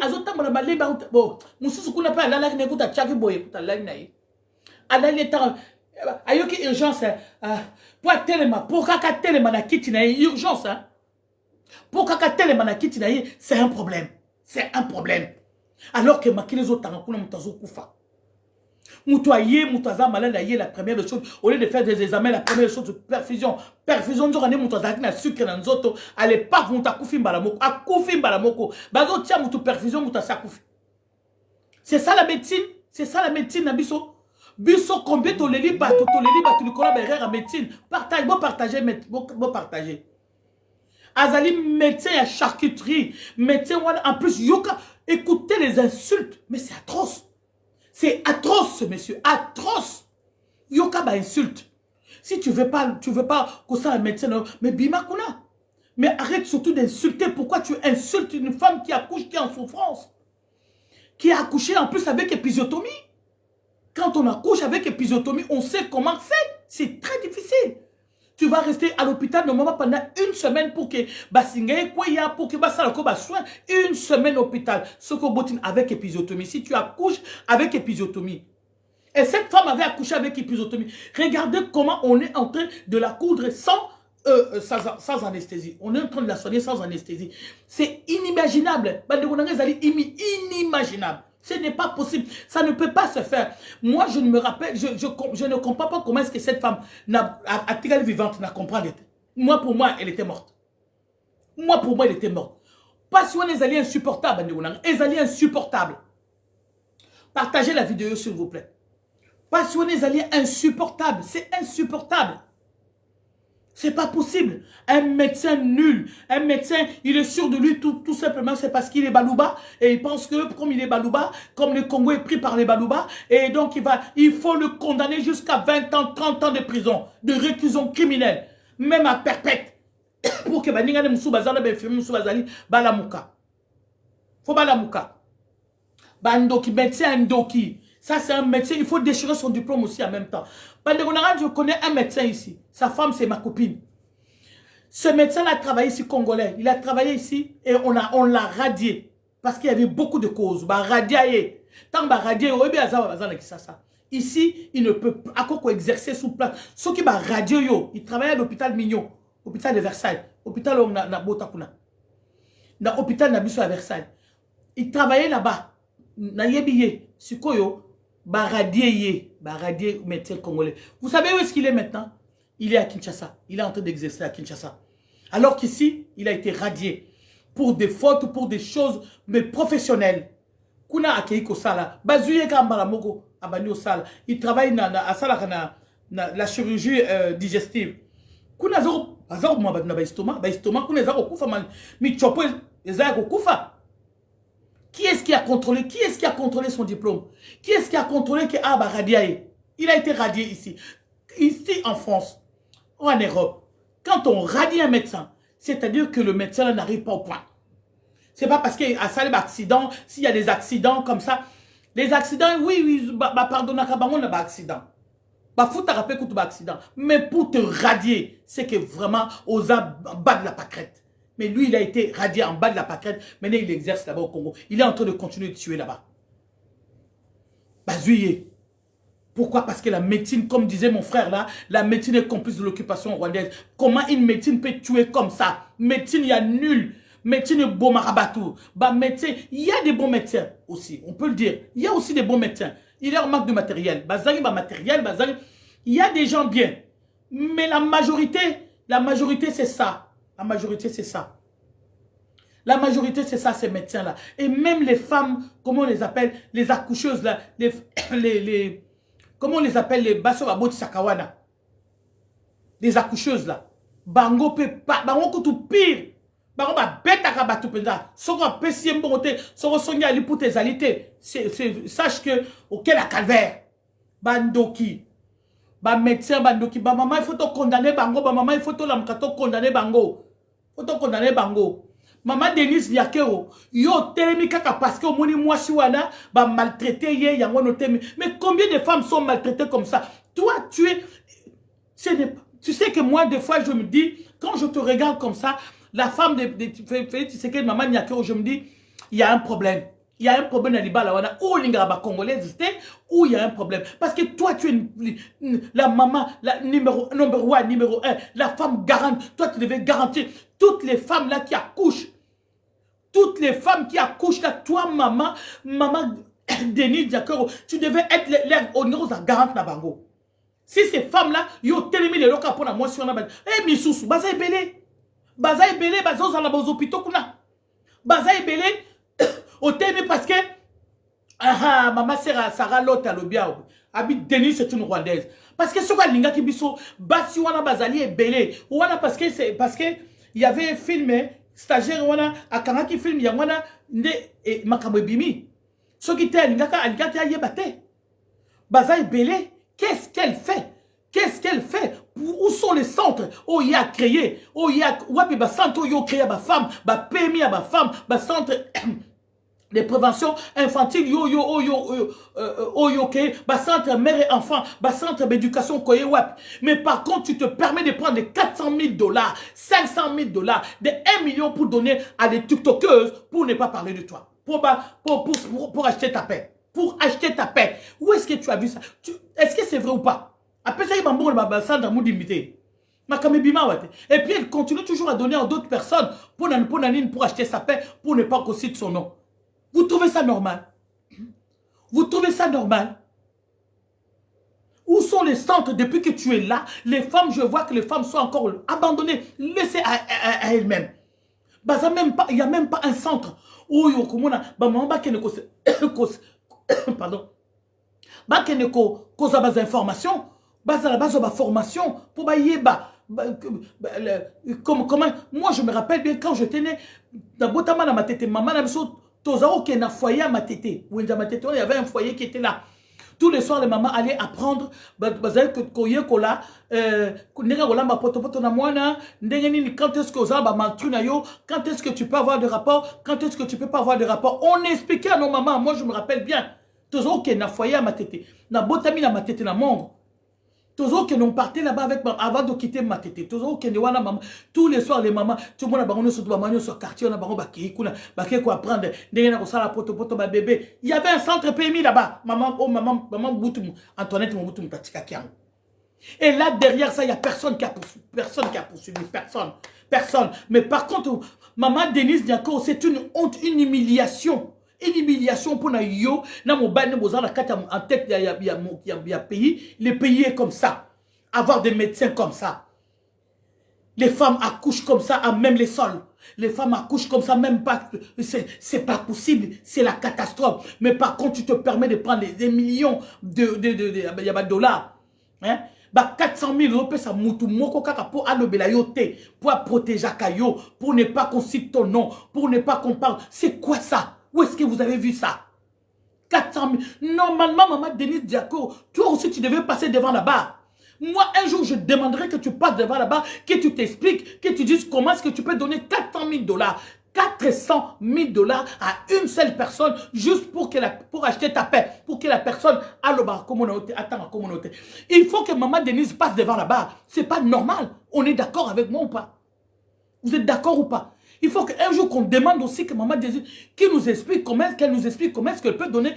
Bon, Moussou qu'on n'a pas la lagne, écoute à Tchaki Boy, à la lagne. À la lagne, ayoki urgence, pour tellement, pour kaka tellement na kitina, urgence, hein. Pour kaka tellement na kitina, c'est un problème. C'est un problème. Alors que ma les autres, on a moutazo koufa. Moutouaye, moutaza malade, la première chose, au lieu de faire des examens, la première chose, perfusion. Perfusion, nous avons moutaza qui n'a sucre dans nos autos, à l'époque, mouta koufi mbalamoko, à koufi mbalamoko, bazo tia moutou perfusion, moutasa koufi. C'est ça la médecine, Nabiso. Biso, combien to les liba, tu le collabes à médecine. Partage, bon partager. Azali, médecin à charcuterie, médecin, en plus, yoka, écoutez les insultes, mais c'est atroce. C'est atroce, monsieur, atroce. Yoka ba insulte. Si tu veux pas que ça un médecin, mais bima kuna. Mais arrête surtout d'insulter. Pourquoi tu insultes une femme qui accouche, qui est en souffrance? Qui a accouché en plus avec épisiotomie. Quand on accouche avec épisiotomie, on sait comment c'est. C'est très difficile. Tu vas rester à l'hôpital normalement pendant une semaine pour que Basingaye Kwaya, pour que Basalako soin. Une semaine hôpital. Ce qu'on bottine avec épisiotomie. Si tu accouches avec épisiotomie. Et cette femme avait accouché avec épisiotomie. Regardez comment on est en train de la coudre sans anesthésie. On est en train de la soigner sans anesthésie. C'est inimaginable. Inimaginable. Ce n'est pas possible. Ça ne peut pas se faire. Moi, je ne me rappelle, je ne comprends pas comment est-ce que cette femme a tiré vivante, n'a compris. Moi, pour moi, elle était morte. Passion les alliés insupportables. Les alliés insupportables. Partagez la vidéo, s'il vous plaît. Passion les alliés insupportables. C'est insupportable. C'est pas possible. Un médecin nul. Un médecin, il est sûr de lui tout simplement. C'est parce qu'il est balouba. Et il pense que comme il est balouba, comme le Congo est pris par les balouba, et donc il faut le condamner jusqu'à 20 ans, 30 ans de prison, de réclusion criminelle. Même à perpète. Pour que Baningane Moussou Bazala Benfemi Moussou Bazali Balamuka. Faut Balamuka. Bandoki, médecin Ndoki. Ça, c'est un médecin. Il faut déchirer son diplôme aussi en même temps. Je connais un médecin ici. Sa femme, c'est ma copine. Ce médecin-là a travaillé ici, congolais. Il a travaillé ici et on l'a radié. Parce qu'il y avait beaucoup de causes. Radié. Tant que radié, ici, il ne peut pas exercer sous place. Ceux qui va radié, il travaillait à l'hôpital Mignon, hôpital de Versailles, hôpital na Botakuna. Dans l'hôpital Nabiso à Versailles. Il travaillait là-bas. Na yebiye, sikoyo. Baradier médecin congolais. Vous savez où est-ce qu'il est maintenant? Il est à Kinshasa. Il est en train d'exercer à Kinshasa. Alors qu'ici, il a été radié. Pour des fautes, pour des choses, mais professionnelles. Kuna akeiko sala. Bazuye kambala moko abani au sala. Il travaille à sala la chirurgie digestive. Kuna zoro, azaro mwa badina ba estomac kuna zaro kufa man mi chopo Qui est-ce qui a contrôlé? Qui est-ce qui a contrôlé son diplôme? Qui est-ce qui a contrôlé que radié? Il a été radié ici. Ici en France, ou en Europe, quand on radie un médecin, c'est-à-dire que le médecin n'arrive pas au point. C'est pas parce qu'il y a un accident, s'il y a des accidents comme ça. Les accidents, oui, pardon, on a un accident. Accident. Mais pour te radier, c'est que vraiment, aux en bas de la pâquerette. Mais lui, il a été radié en bas de la pâquerette. Maintenant, il exerce là-bas au Congo. Il est en train de continuer de tuer là-bas. Bazouillé. Pourquoi? Parce que la médecine, comme disait mon frère là, la médecine est complice de l'occupation rwandaise. Comment une médecine peut tuer comme ça? Médecine, il y a nul. Médecine est beau marabatou. Bah, médecin, il y a des bons médecins aussi, on peut le dire. Il y a aussi des bons médecins. Il y a un manque de matériel. Bazari, matériel, bazari. Il y a des gens bien. Mais la majorité c'est ça. La majorité, c'est ça. La majorité, c'est ça, ces médecins-là. Et même les femmes, comment on les appelle? Les accoucheuses, là. Comment on les appelle? Les Basso Sakawana. Les accoucheuses, là. Bango peut pas. Bango tout pire. Bango ba bête à batu penda. Soko pesi mbote. Soko sonia li pour tes alités. Sache que, auquel la calvaire. Bandoki. Ba médecin bandoki. Ba maman, il faut te condamner bango. Ba maman, il faut te l'amkato condamner bango. Il faut te condamner bango. Maman Denise Yakero, yo telemi kaka parce que au moni moi wana ba maltraité ye yango no temi. Mais combien de femmes sont maltraitées comme ça? Toi tu es tu sais que moi des fois je me dis quand je te regarde comme ça, la femme de tu sais que maman Yakero, je me dis il y a un problème. Il y a un problème à l'Ibala wana ou l'ingaba congolaise où il y a un problème parce que toi tu es la maman la numéro 1, la femme garante. Toi tu devais garantir toutes les femmes là qui accouchent. Toutes les femmes qui accouchent là, toi, maman Denis Diakoro, tu devais être l'honneur garante na bango. Si ces femmes-là, yo telemi les loca pour la moi si on a eh misusu, baza ebele, baza aux hôpitaux kuna, baza ebele, au telemi parce que maman Sarah Lotte à l'obia, habite Denis c'est une Rwandaise. Parce que ce que linga ki biso, basi wana bazali ebele, wana parce que il y avait un film stagiaire wana akanga ki film ya wana nde makambo bimi soki te alingaka yebate baza ebele. Qu'est-ce qu'elle fait où sont les centres où il y a créé où il y a wapi ba centre yo créé ba femme ba PMI ba femme ba centre de prévention infantile ba centre mère et enfant ba centre d'éducation koye wapi. Mais par contre tu te permets de prendre des 400 000 $, 500 000 $, de 1 million pour donner à des tiktokeuses pour ne pas parler de toi, pour acheter ta paix. Pour acheter ta paix. Où est-ce que tu as vu ça? Est-ce que c'est vrai ou pas? Après ça, il m'a dit et puis elle continue toujours à donner à d'autres personnes pour acheter sa paix, pour ne pas qu'on cite son nom. Vous trouvez ça normal? Vous trouvez ça normal? Où sont les centres depuis que tu es là? Les femmes, je vois que les femmes sont encore abandonnées, laissées à elles-mêmes. Il n'y a même pas un centre où il y a pardon. Cause des informations, la base de la formation pour comment moi je me rappelle bien quand j'étais né dans Botama dans ma tête maman n'a pas qui na foyer à ma tête il y avait un foyer qui était là. Tous les soirs les mamans allaient apprendre quand est-ce que quand est-ce que tu peux avoir de rapport, quand est-ce que tu peux pas avoir de rapport. On expliquait à nos mamans, moi je me rappelle bien. Toujours que na foyer à ma tête, na botami na ma tête na mongo. Toujours que nous partait là-bas avec avant de quitter ma tête. Toujours que nous wana maman. Tous les soirs les mamans, tout le monde a baronné sur maman sur quartier, on a baron baki kuna, baki quoi apprendre. Ndenge na kosala poto ba bébé. Il y avait un centre PMI là-bas. Maman Boutoum, Antoinette Boutoum tatika kiango. Et là derrière ça, il y a personne qui a poursuivi, personne. Mais par contre, maman Denise Diakoro, c'est une honte, une humiliation. Une humiliation pour yo na mo bane bozala la carte en tête il y a pays, les pays est comme ça, avoir des médecins comme ça, les femmes accouchent comme ça à même les sols, les femmes accouchent comme ça même pas, c'est pas possible, c'est la catastrophe. Mais par contre tu te permets de prendre des millions de $, hein, Ba 400 000 euros, ça moutou moko kaka pour alobela yo te, pour protéger Kayo, pour ne pas qu'on cite ton nom, pour ne pas qu'on parle. C'est quoi ça? Où est-ce que vous avez vu ça? 400 000. Normalement, maman Denise Diako, toi aussi tu devais passer devant la barre. Moi, un jour, je demanderai que tu passes devant la barre, que tu t'expliques, que tu dises comment est-ce que tu peux donner 400 000 $. 400 000 $ à une seule personne juste pour acheter ta paix, pour que la personne a le bar communauté, attends la communauté. Il faut que maman Denise passe devant la barre. C'est pas normal. On est d'accord avec moi ou pas? Vous êtes d'accord ou pas? Il faut qu'un jour qu'on demande aussi que maman Denise qu'elle nous explique comment est-ce qu'elle peut donner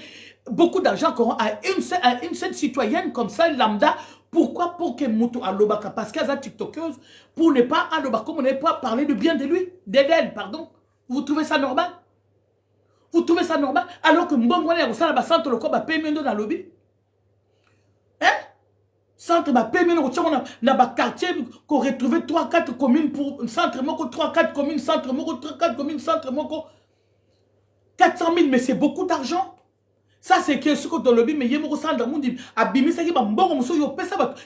beaucoup d'argent à une seule citoyenne comme ça, lambda. Pourquoi? Pour que Moutou Alobaka, parce qu'elle est tiktokeuse, pour ne pas Alobaka, comme on n'est pas parler de bien de lui, d'elle, pardon. Vous trouvez ça normal? Vous trouvez ça normal? Alors que Mbongo est au centre, le corps va payer dans le lobby. Hein? Centre va payer dans le quartier, qu'on retrouve 3-4 communes pour centre, 3-4 communes, centre, 3-4 communes, centre, 400 000, mais c'est beaucoup d'argent. Ça, c'est que ce que dans le lobby, mais il y a un centre, on dit, Abimi, ça dit,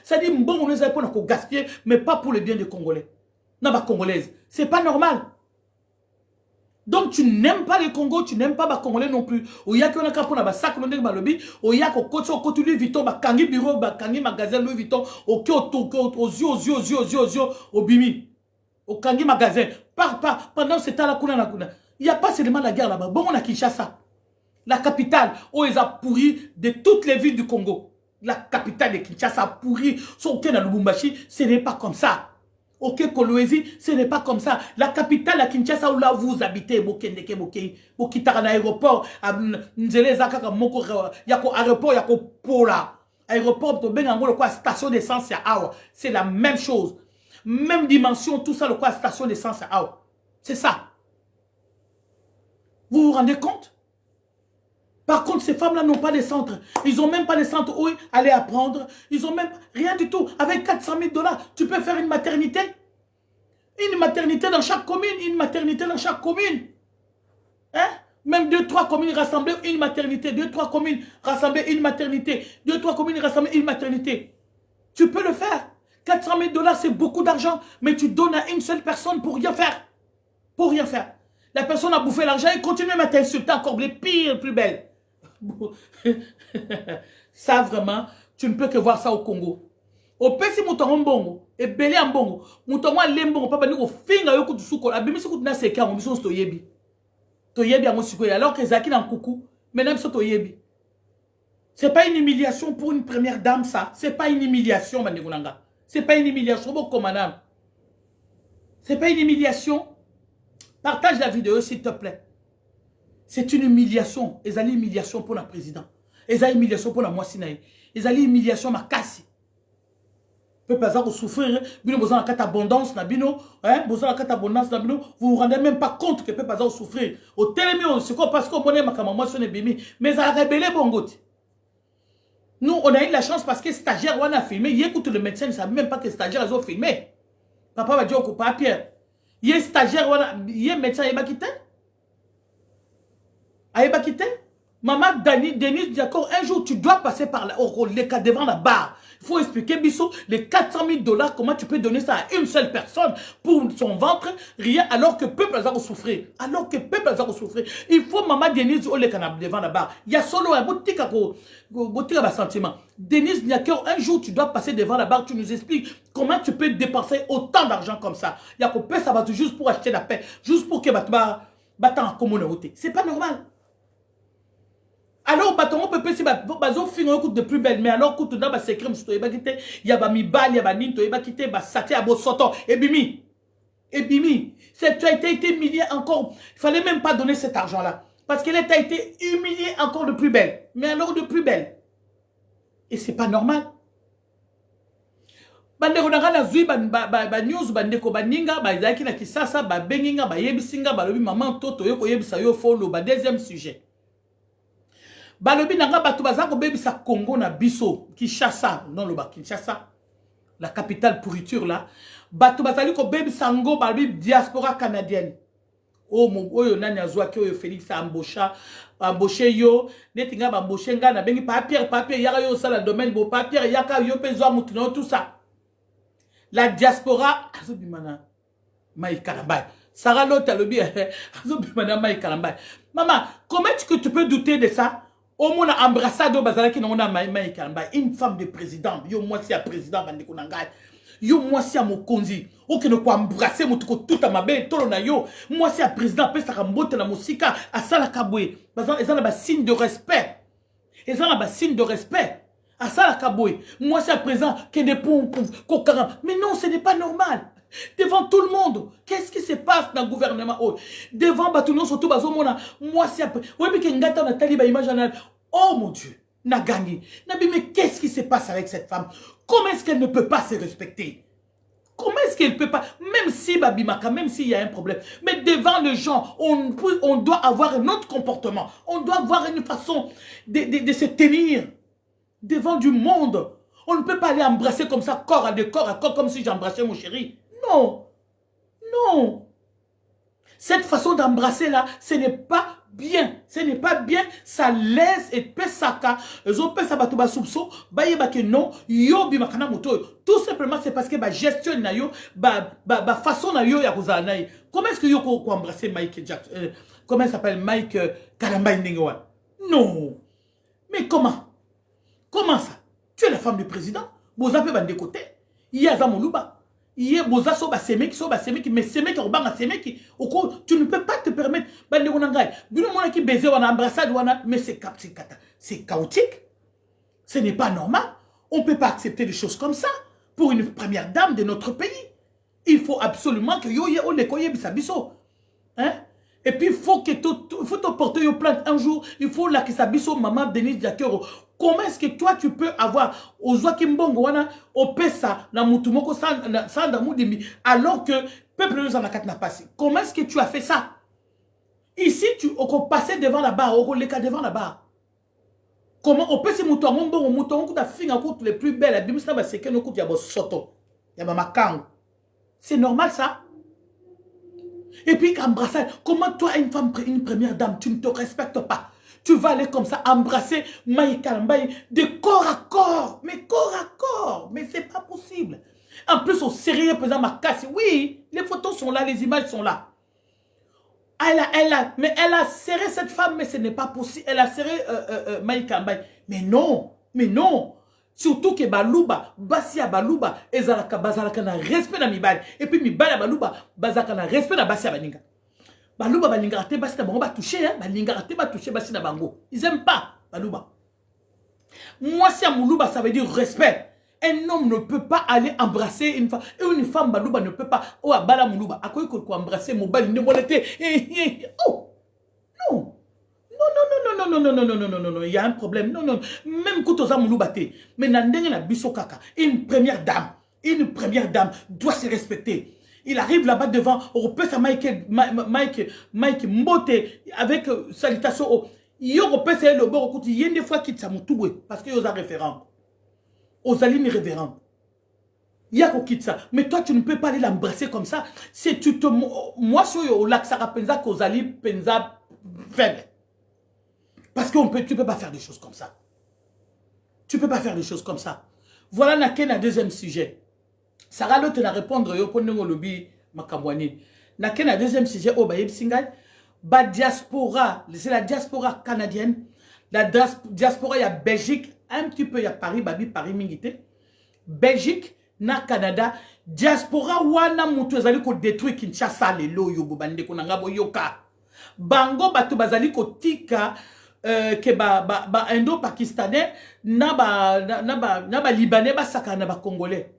ça dit, Mbongo, nous avons pas gaspiller, mais pas pour le bien des Congolais. Non, pas Congolaises. C'est pas normal. Donc tu n'aimes pas le Congo, tu n'aimes pas les Congolais non plus. Il y a qu'on a capé na sac Louis Vuitton, kangi bureau, kangi magasin Louis Vuitton, aux yeux, au bimi, au kangi magasin. Pendant ce temps-là, il n'y a pas seulement la guerre là-bas. Bon, on a Kinshasa, la capitale, où ils ont pourri de toutes les villes du Congo. La capitale de Kinshasa a pourri, sauf que dans Lubumbashi, ce n'est pas comme ça. Ok, Kolwezi, ce n'est pas comme ça. La capitale, la Kinshasa, où là vous habitez, Bokendeke, Bokitara, l'aéroport, Nzele, Zakaka, Moko, Yako aéroport, Yako Pola. Aéroport, station d'essence, c'est la même chose. Même dimension, tout ça, le quoi, station d'essence, c'est ça. Vous vous rendez compte? Par contre, ces femmes-là n'ont pas de centre. Ils n'ont même pas de centre où aller apprendre. Ils n'ont même rien du tout. Avec 400 000 $, tu peux faire une maternité. Une maternité dans chaque commune. Une maternité dans chaque commune. Hein? Même 2-3 communes rassemblées, une maternité. 2-3 communes rassemblées, une maternité. 2-3 communes rassemblées, une maternité. Tu peux le faire. 400 000 $, c'est beaucoup d'argent. Mais tu donnes à une seule personne pour rien faire. Pour rien faire. La personne a bouffé l'argent et continue à t'insulter encore pire, plus belle. Ça vraiment, tu ne peux que voir ça au Congo. Au Pessi Mouton Bongo, et Belé en Bongo, Mouton Lembongo, papa Nico, Finga Yoko Suko, la Bimi Suko na Seka, on mission Toyebi. Toyebi à mon suko, alors que Zaki dans coucou, maintenant c'est Toyebi. C'est pas une humiliation pour une première dame, ça. C'est pas une humiliation, Mandigonanga. C'est pas une humiliation, bon commandant. C'est pas une humiliation. Partage la vidéo, s'il te plaît. C'est une humiliation. Ils allaient humiliation pour la présidente. Ils allaient humiliation pour la Moissinaï. Ils allaient humiliation ma casse. Peu pas ça souffrir. Bino besoin de abondance na bino, hein, besoin de abondance na bino. Vous vous rendez même pas compte que peu pas ça souffrir. Au télémio, c'est quoi parce qu'on connaît ma maman sur les bimi, mais ça a rébellé bongot. Nous, on a eu la chance parce que stagiaire on a filmé. Il écoute le médecin, il ne savait même pas que stagiaire ils ont filmé. Papa va dire au papier. Il est stagiaire, il est médecin, il va quitter. Il va quitter. Maman Denise Diako, un jour tu dois passer par le cas devant la barre. Il faut expliquer, Bissot, les 400 000 $, comment tu peux donner ça à une seule personne pour son ventre, rien, alors que peuple a souffrir. Alors que peuple a souffrir. Il faut Maman Denise au devant la barre. Il y a solo un boutique à sentiment. Denise Diako, un jour tu dois passer devant la barre, tu nous expliques comment tu peux dépenser autant d'argent comme ça. Il y a qu'on ça va juste pour acheter la paix, juste pour que battant en communauté. C'est pas normal. Alors, on peut penser que de plus belle, mais alors, quand on a des secrets, il y a des mibal, il y a des ninto, il y a des saté à Bosoto, et bimi. Et bimi. Tu as été humilié encore. Il ne fallait même pas donner cet argent-là. Parce qu'elle a été humiliée encore de plus belle. Mais alors de plus belle. Et c'est pas normal. Bandeko na kana zui ba news bandeko baninga ba izaki na kisasa ba benginga ba yebisinga ba lobi maman toto yo ko yebisa yo follow ba deuxième sujet. Balobi nanga batu bazako bebisa Congo na biso Kinshasa non le ba Kinshasa la capitale pourriture là batu bazali ko bebisa ngo balobi diaspora canadienne oh mon oyo nani azwa ki oyo Félix Ambosha embauché yo, netinga embauché nga na bengi papier yaka yo ça la domaine bo papier yaka yo pezo mutino tout ça. La diaspora azobimana mai kalamba. Sarah l'autre a le bien azobimana mai kalamba. Maman, comment est-ce que tu peux douter de ça? Au moins ambrassade bazala qui n'ont mai kalamba. Une femme de président, yo moi si à président bande kunanga. Yo moi si à mokonzi. Ok ne quoi embrasser mutuko tout à ma belle tolo na yo. Moi si à président pe sa kambote na musika à sala kabwe. Bazala ezala ba signe de respect. Ezala ba signe de respect. À sala kabwe. Moi si à président que des pom kokara. Mais non, ce n'est pas normal. Devant tout le monde, qu'est-ce qui se passe dans le gouvernement? Oh, devant Batounon, surtout Bazomona, moi si après. Oui, mais Kengata Nathalie ba image. Oh mon Dieu, n'a gagné. Nabi, mais qu'est-ce qui se passe avec cette femme? Comment est-ce qu'elle ne peut pas se respecter? Comment est-ce qu'elle ne peut pas? Même si Babimaka, même s'il y a un problème. Mais devant les gens, on doit avoir un autre comportement. On doit avoir une façon de se tenir devant du monde. On ne peut pas aller embrasser comme ça, corps à corps, comme si j'embrassais mon chéri. Non. Non. Cette façon d'embrasser là, ce n'est pas bien. Ce n'est pas bien. Ça laisse et pesaka. Non. Tout simplement, c'est parce que la gestion na yo, la façon na yo ya kuzanaï. Comment est-ce que yo ko embrasser Mike Jackson? Comment il s'appelle Mike Kalamba Ndingoa? Non. Mais comment? Comment ça? Tu es la femme du président. Vous avez des côtés. Il y a Zamoluba. Il y a Boza Soba Semeki, mais Semeki, tu ne peux pas te permettre. Mais c'est chaotique. Ce n'est pas normal. On ne peut pas accepter des choses comme ça pour une première dame de notre pays. Il faut absolument que on les koye bisabiso. Hein? Et puis il faut te porter au plainte un jour. Il faut la kisabiso maman Denise Diakero. Comment est-ce que toi tu peux avoir aux Kimbongo wana au pesa na mutumoko sanda mudimi alors que peuple nous en a quatre n'a passé. Comment est-ce que tu as fait ça? Ici tu on passait devant la barre, on les cas devant la barre. Comment on peut se mouton on ta fille en les plus belles, bimsna ba seke no kout ya bo soto. Ya ba makang. C'est normal ça? Et puis embrasser, comment toi une femme, une première dame, tu ne te respectes pas? Tu vas aller comme ça embrasser Maïka Mbaye de corps à corps. Mais corps à corps. Mais c'est pas possible. En plus, au sérieux, présent ma casse. Oui, les photos sont là, les images sont là. Mais elle a serré cette femme, mais ce n'est pas possible. Elle a serré Maïka Mbaye. Mais non, mais non. Surtout que Balouba, Basia Balouba, Ezalaka Bazalaka na respect na Mibali. Et puis Mibali Balouba, Bazalaka na respect na Basia Baninga. Balouba balinga rate basi na bango ba toucher hein, balinga rate ba toucher basi na bango. Ils aiment pas Balouba. Moi si Moulouba ça veut dire respect. Un homme ne peut pas aller embrasser une femme et une femme Balouba ne peut pas oh bala Moulouba a quoi ko embrasser mobile ne bolete oh non. Non, il y a un problème. Non. Même quand on a Moulouba té, mais nandenge na biso kaka, une première dame doit se respecter. Il arrive là-bas devant, on peut sa Mike Mbote avec salutation. Il peut se le bord, il y a des fois qu'il s'est moutoué parce qu'il y a référent. Aux alignes révérentes. Il y a qui ça. Mais toi, tu ne peux pas aller l'embrasser comme ça. C'est tu te. Moi, sur le lac Sarapenza, qu'aux alliés penza faible. Parce que tu ne peux pas faire des choses comme ça. Tu ne peux pas faire des choses comme ça. Voilà, un deuxième sujet. Sarah l'autre n'a répondre yo ponnengo lobby makambwani. Naken a deuxième sujet au bayeb singal ba diaspora, c'est la diaspora canadienne, la diaspora ya Belgique, un petit peu ya Paris, babi Paris mingité. Belgique na Canada, diaspora wana mutu ezali ko détruire Kinshasa lelo yo bobande ko nanga boyoka. Bango batu bazali ko tika que ba indo-pakistanais na ba libanais ba saka na ba congolais.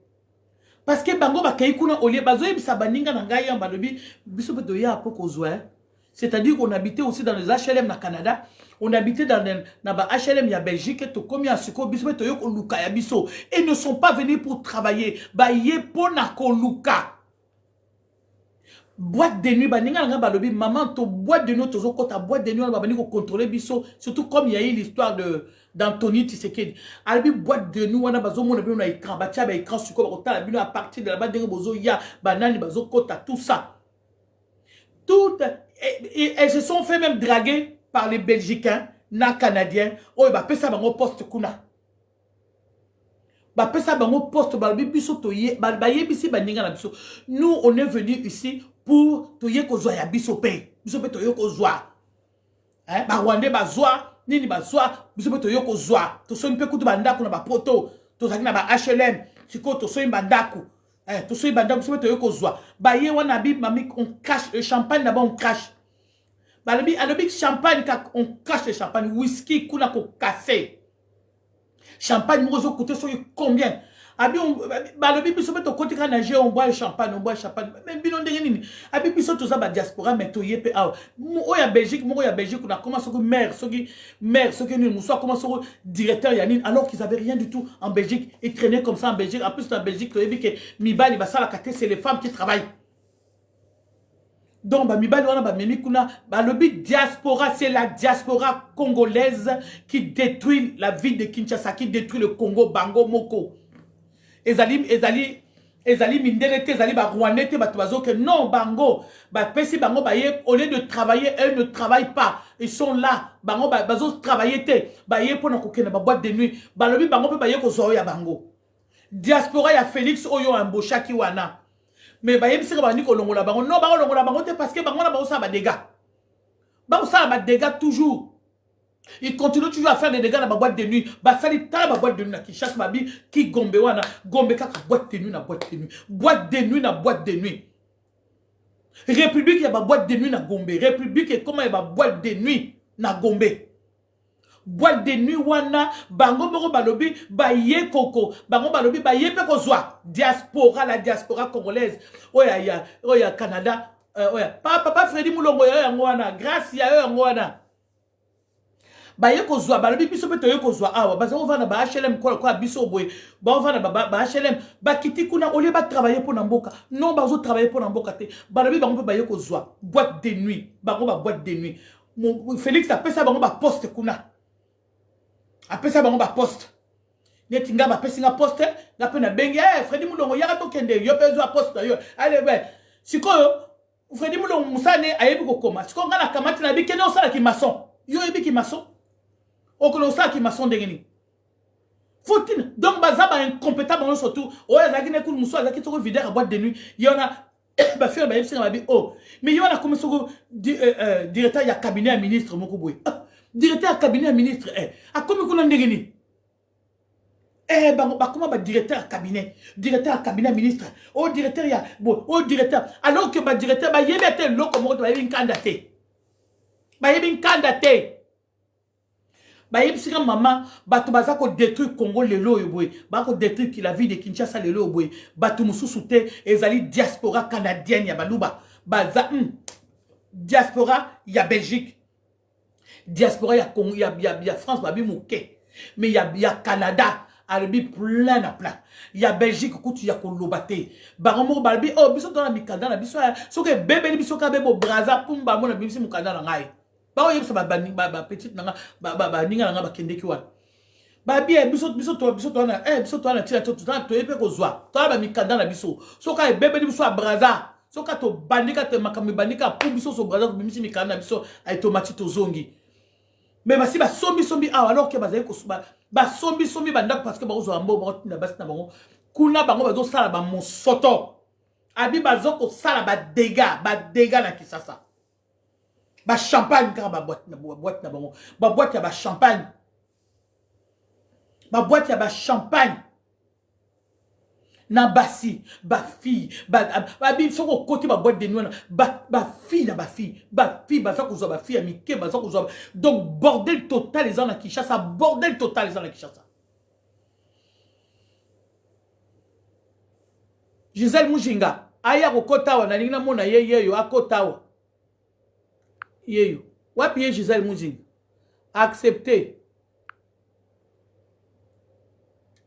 Parce que bango ba kaikuna olie bazoye bisa baninga na ngai yamba lobi biso pe doya apo kozwa. C'est-à-dire qu'on habitait aussi dans les HLM na Canada, on habitait dans na ba HLM ya Belgique to komi asiko biso pe toyo ko luka ya biso et ne sont pas venus pour travailler. Ba ye pona ko luka. Boîte de nuit baninga nga balobi maman to boîte de nuit tozo kota boîte de nuit ba bani ko contrôler biso surtout comme il y a eu l'histoire d'Anthony Tshisekedi albi boîte de nuit wana bazo mona bino na écran ba tia ba écran sur ko ta la bino à partir de là-bas dengo bozo ya banani bazo kota tout ça tout et elles se sont fait même draguer par les Belgicains, na Canadiens, oh, bah, pesa bango poste kuna. Bah, pesa bango poste, bah, biso toye, bah, yebisi baninga na biso. Nous, on est venus ici pour toye ko zoa ya biso pe. Biso pe toye ko zoa. Hein, bah, Rwandais, bah, zoa, nini, bah, zoa, biso pe toye ko zoa. To so mpe kutu bandaku na ba poto, to zaki na ba HLM, siko to so bandaku. Hein, to so bandaku, biso pe toye ko zoa. Bah, ye wana bi, mami, on cache, le champagne là-bas, on cache. Bah, le champagne, on cache le champagne, whisky, kuna ko cassé. Champagne, nous coûté combien? Abi on ba le biso beto côté quand nager on boit le champagne, mais binon de nini. Abi biso tout ça ba diaspora mais to yepé ah. Mo ya Belgique, on a commencé que maire, ce qui nous soit commencé directeur Yanine alors qu'ils avaient rien du tout en Belgique, ils traînaient comme ça en Belgique. En plus en Belgique, tu as vu que Mibali va ça la carte, c'est les femmes qui travaillent. Donc, bah, Mibali wana ba memi kuna ba lobi diaspora, c'est la diaspora congolaise qui détruit la ville de Kinshasa, qui détruit le Congo, Bango, Moko. Ezali mindelete, ezali ba Rwandais te ba tobazo que non Bango, ba pesi Bango ba ye au lieu de travailler, eux ne travaillent pas. Ils sont là, Bango ba bazo travailler te, ba ye pona kokena ba boîte de nuit. Ba lobi Bango pe ba ye ko zo ya Bango. Diaspora ya Félix Oyo Ambosha ki wana. Mais bah yebisi ba ndiko longola bango non bango longola bango te parce que bango na ba ba dégâts. Ba ça ba dégâts toujours. Ils continuent toujours à faire des dégâts dans ma boîte de nuit. Bah ça dit ta boîte de nuit qui chasse ma vie qui gombe wana gombe kaka boîte de nuit na boîte de nuit. Boîte de nuit na boîte de nuit. République ya ba boîte de nuit na gombe. République et comment ya ba boîte de nuit na gombe. Boîte de nuit wana bango moko balobi ba ye koko bango balobi ba ye pe kozwa diaspora la diaspora congolaise oya Canada oya papa Freddy Mulongo ya wana grâce ya wana ba ye kozwa balobi biso pe toye kozwa awa bazo vana ba HLM kwa biso boy ba vana ba HLM ba kiti kuna ole ba travailler pour mboka non bazo travailler pour mboka te balobi bango pe ba ye kozwa boîte de nuit bango ba boîte de nuit Félix a pesa bango ba poste kuna. Après ça, on va poste. Netinga va passer la poste. La peine à bengue. Freddy Moulongo, y'a to kende. Yo peso à poste. Allez, ouais. Si quoi, Freddy Moulongo, Moussane, ayebi kokoma. Si quoi, on a kamati na bi kene on sala ki maçon. Yo ebi ki maçon. O kono sala ki maçon dengeni. Faut-il donc bazaba incompétent bon surtout. Oh, ya zaki ne koul mousso, zaki to vider à boîte de nuit. Y en a ba faire ba yebsi na bi oh. Mais y en a comme so directeur ya cabinet à ministre moko boy. Directeur à cabinet à ministre, à combien qu'on a ndegeni? Comment directeur à cabinet? Directeur à cabinet ministre. Oh, directeur, ya, bon, oh, directeur. Alors que directeur, il y a un loco, il y a un candidat. Il y a un candidat. Il y a un maman, il y a un détruit Congo, le lo, il y a un détruit la vie de Kinshasa, le lo, il y a un sous-souté, et la diaspora canadienne, il y a Balouba. Diaspora, il y a Belgique. Diaspora, il y a France, mais il y a Canada, il y a plein à plein. Il y a Belgique, il y a Kolobate. Baromo Balbi, oh, biso dans la Mikanda, biso, so que bébé, biso ka bebo braza, pumba, mon abimsi mukanda na ngai. Ba oyeb sa ba petite nanga, ninga nanga ba kende ki wan. Ba bi biso to na, biso to na tira to yebe ko zwa. To ba Mikanda na biso. So ka bébé biso a braza. So ka to bandika te makami bandika pu biso so braza bimisi Mikanda biso ay tomati to zongi. Mais si ba sombi alors que bazaye ko ba sombi banda parce que ba ozo ambo ba na basi na bango kuna bango bazo sala ba mosoto abi bazo ko sala ba dégâts na Kinshasa ba champagne ka ba boîte na bango ba boîte ya ba champagne na basi ba fille bi soko côté ba boîte de nuit ba fille ba ça ko zo ba fille amike ba ça ko zo donc bordel total les en Kinshasa bordel total les en Kinshasa. Gisèle Mujinga aya ko kotawa na ninga mona yeyo akotawa yeyo wapi Gisèle Mujinga accepter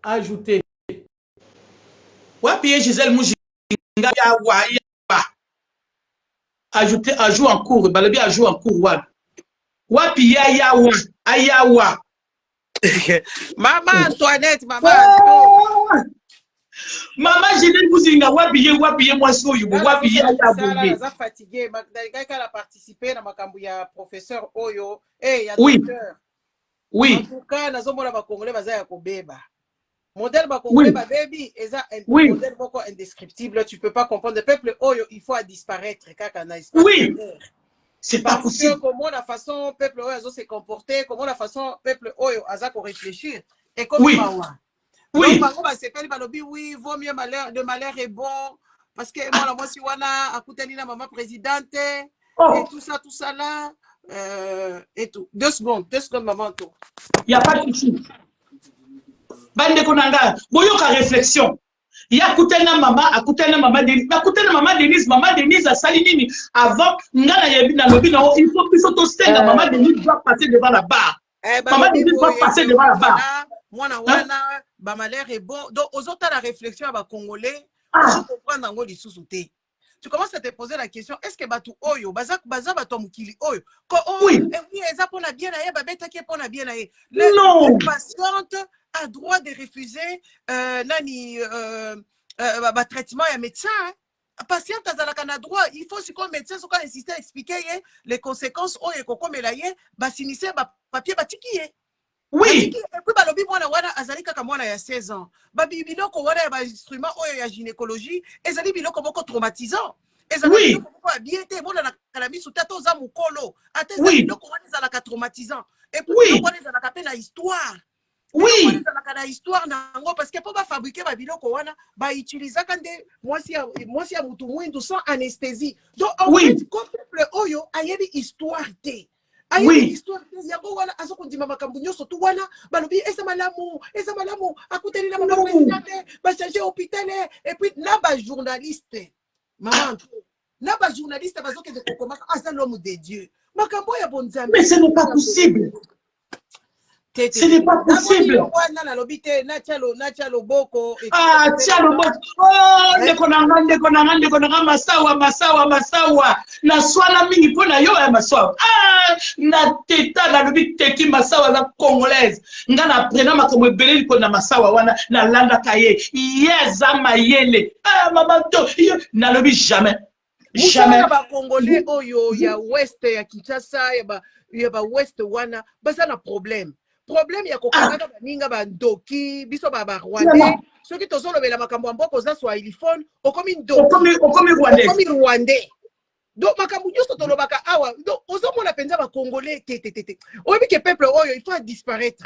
ajouter wapi Gisèle Mujinga ya wa ajouter ajout en cours balabi ajout en cours wapi ayawa Maman Antoinette, maman. Maman, je vais vous dire, wapiye, moi, so, you, wapiye, abonné. Ça fatigué. Elle a participé dans ma cambouille, professeur Oyo. Eh, il y a oui. docteur. Oui. En tout cas, nous sommes là, Congolais, bazaya kobeba. Modèle Congolais, baby, et ça, un modèle beaucoup indescriptible. Tu peux pas comprendre. Le peuple Oyo, il faut disparaître. Oui. C'est pas possible. Comment la façon peuple Oyo se comporter, comment la façon peuple Oyo a réfléchir. Et comme oui. Oui. Donc, oui, vaut mieux malheur, le malheur est bon. Parce que moi, si wana, à côté de la maman présidente, et tout ça là, et tout. 2 secondes, maman, tout. Il n'y a pas de souci. Bande konanga, boyoka réflexion. Il y a Koutena maman Denise, maman Denise a salinini avant, ngana yebi na lobi na il faut plus s'autostenga, maman Denise doit passer devant la barre. Maman Denise doit passer devant la barre. Moi, ba malheur est bon. Donc, aux autres, la réflexion à Congolais, je comprends dans les sous-soutés. Tu commences à te poser la question, est-ce que Batu Oyo, Baza Batu Mukili Oyo, oui, ça pour la bien aille, Babeta qui pour la bien aille. La patiente a droit de refuser traitement et médecin. Patiente a droit, il faut si comme médecin, soit insister à expliquer les conséquences Oyo, comme elle aille, s'initier papier batiki. Oui. Et puis, balobi mwana wana azali kaka mwana ya 16 ans. Babi biloko wana ya ba instrument oyo ya gynécologie, ezali biloko moko traumatisant. Ezali biloko moko abiete, bona na kalami sutato za mukolo. Ate ezali biloko wana ezala ka traumatisant. Et puis biloko wana ezala ka pe na histoire. Oui. Biloko wana ezala ka na histoire nango parce que po ba fabriquer ba biloko wana ba utiliser kande mwasi ya mutu mwindu sans anesthésie. Donc en fait, comme peuple oyo ayebi histoire te. Oui. Histoire yango wana azoko ndima makambu nyoso tu wana balobi eza malamu akuteli na mama présidente ba changer hôpital et puis na ba journaliste maman na ba journaliste bazoke de kokoma asa l'homme de Dieu makambo ya bonzambe. Mais ce n'est pas possible. Ce n'est pas possible. Ah, tialo boko. Oh, ndekonanga masawa. Na swala mingi pona yo ya masawa. Ah, na teta na lobi teki masawa la congolaise. Nga na prena makambo ebele ko na masawa wana na landa kaye. Yeza mayele. Ah, maman to, na lobi jamais. Jamais. Ba congolais oyo ya ouest ya Kinshasa ya ba ouest wana basa na problème. Problème ya kokanga baninga bandoki biso ba Rwandais soki tozolobela makambo mboko za swahiliphone okomi ndoki okomi Rwandais donc makambo nyonso tolobaka awa donc ozomona penza ba congolais tete oyebi ke peuple oyo il faut disparaître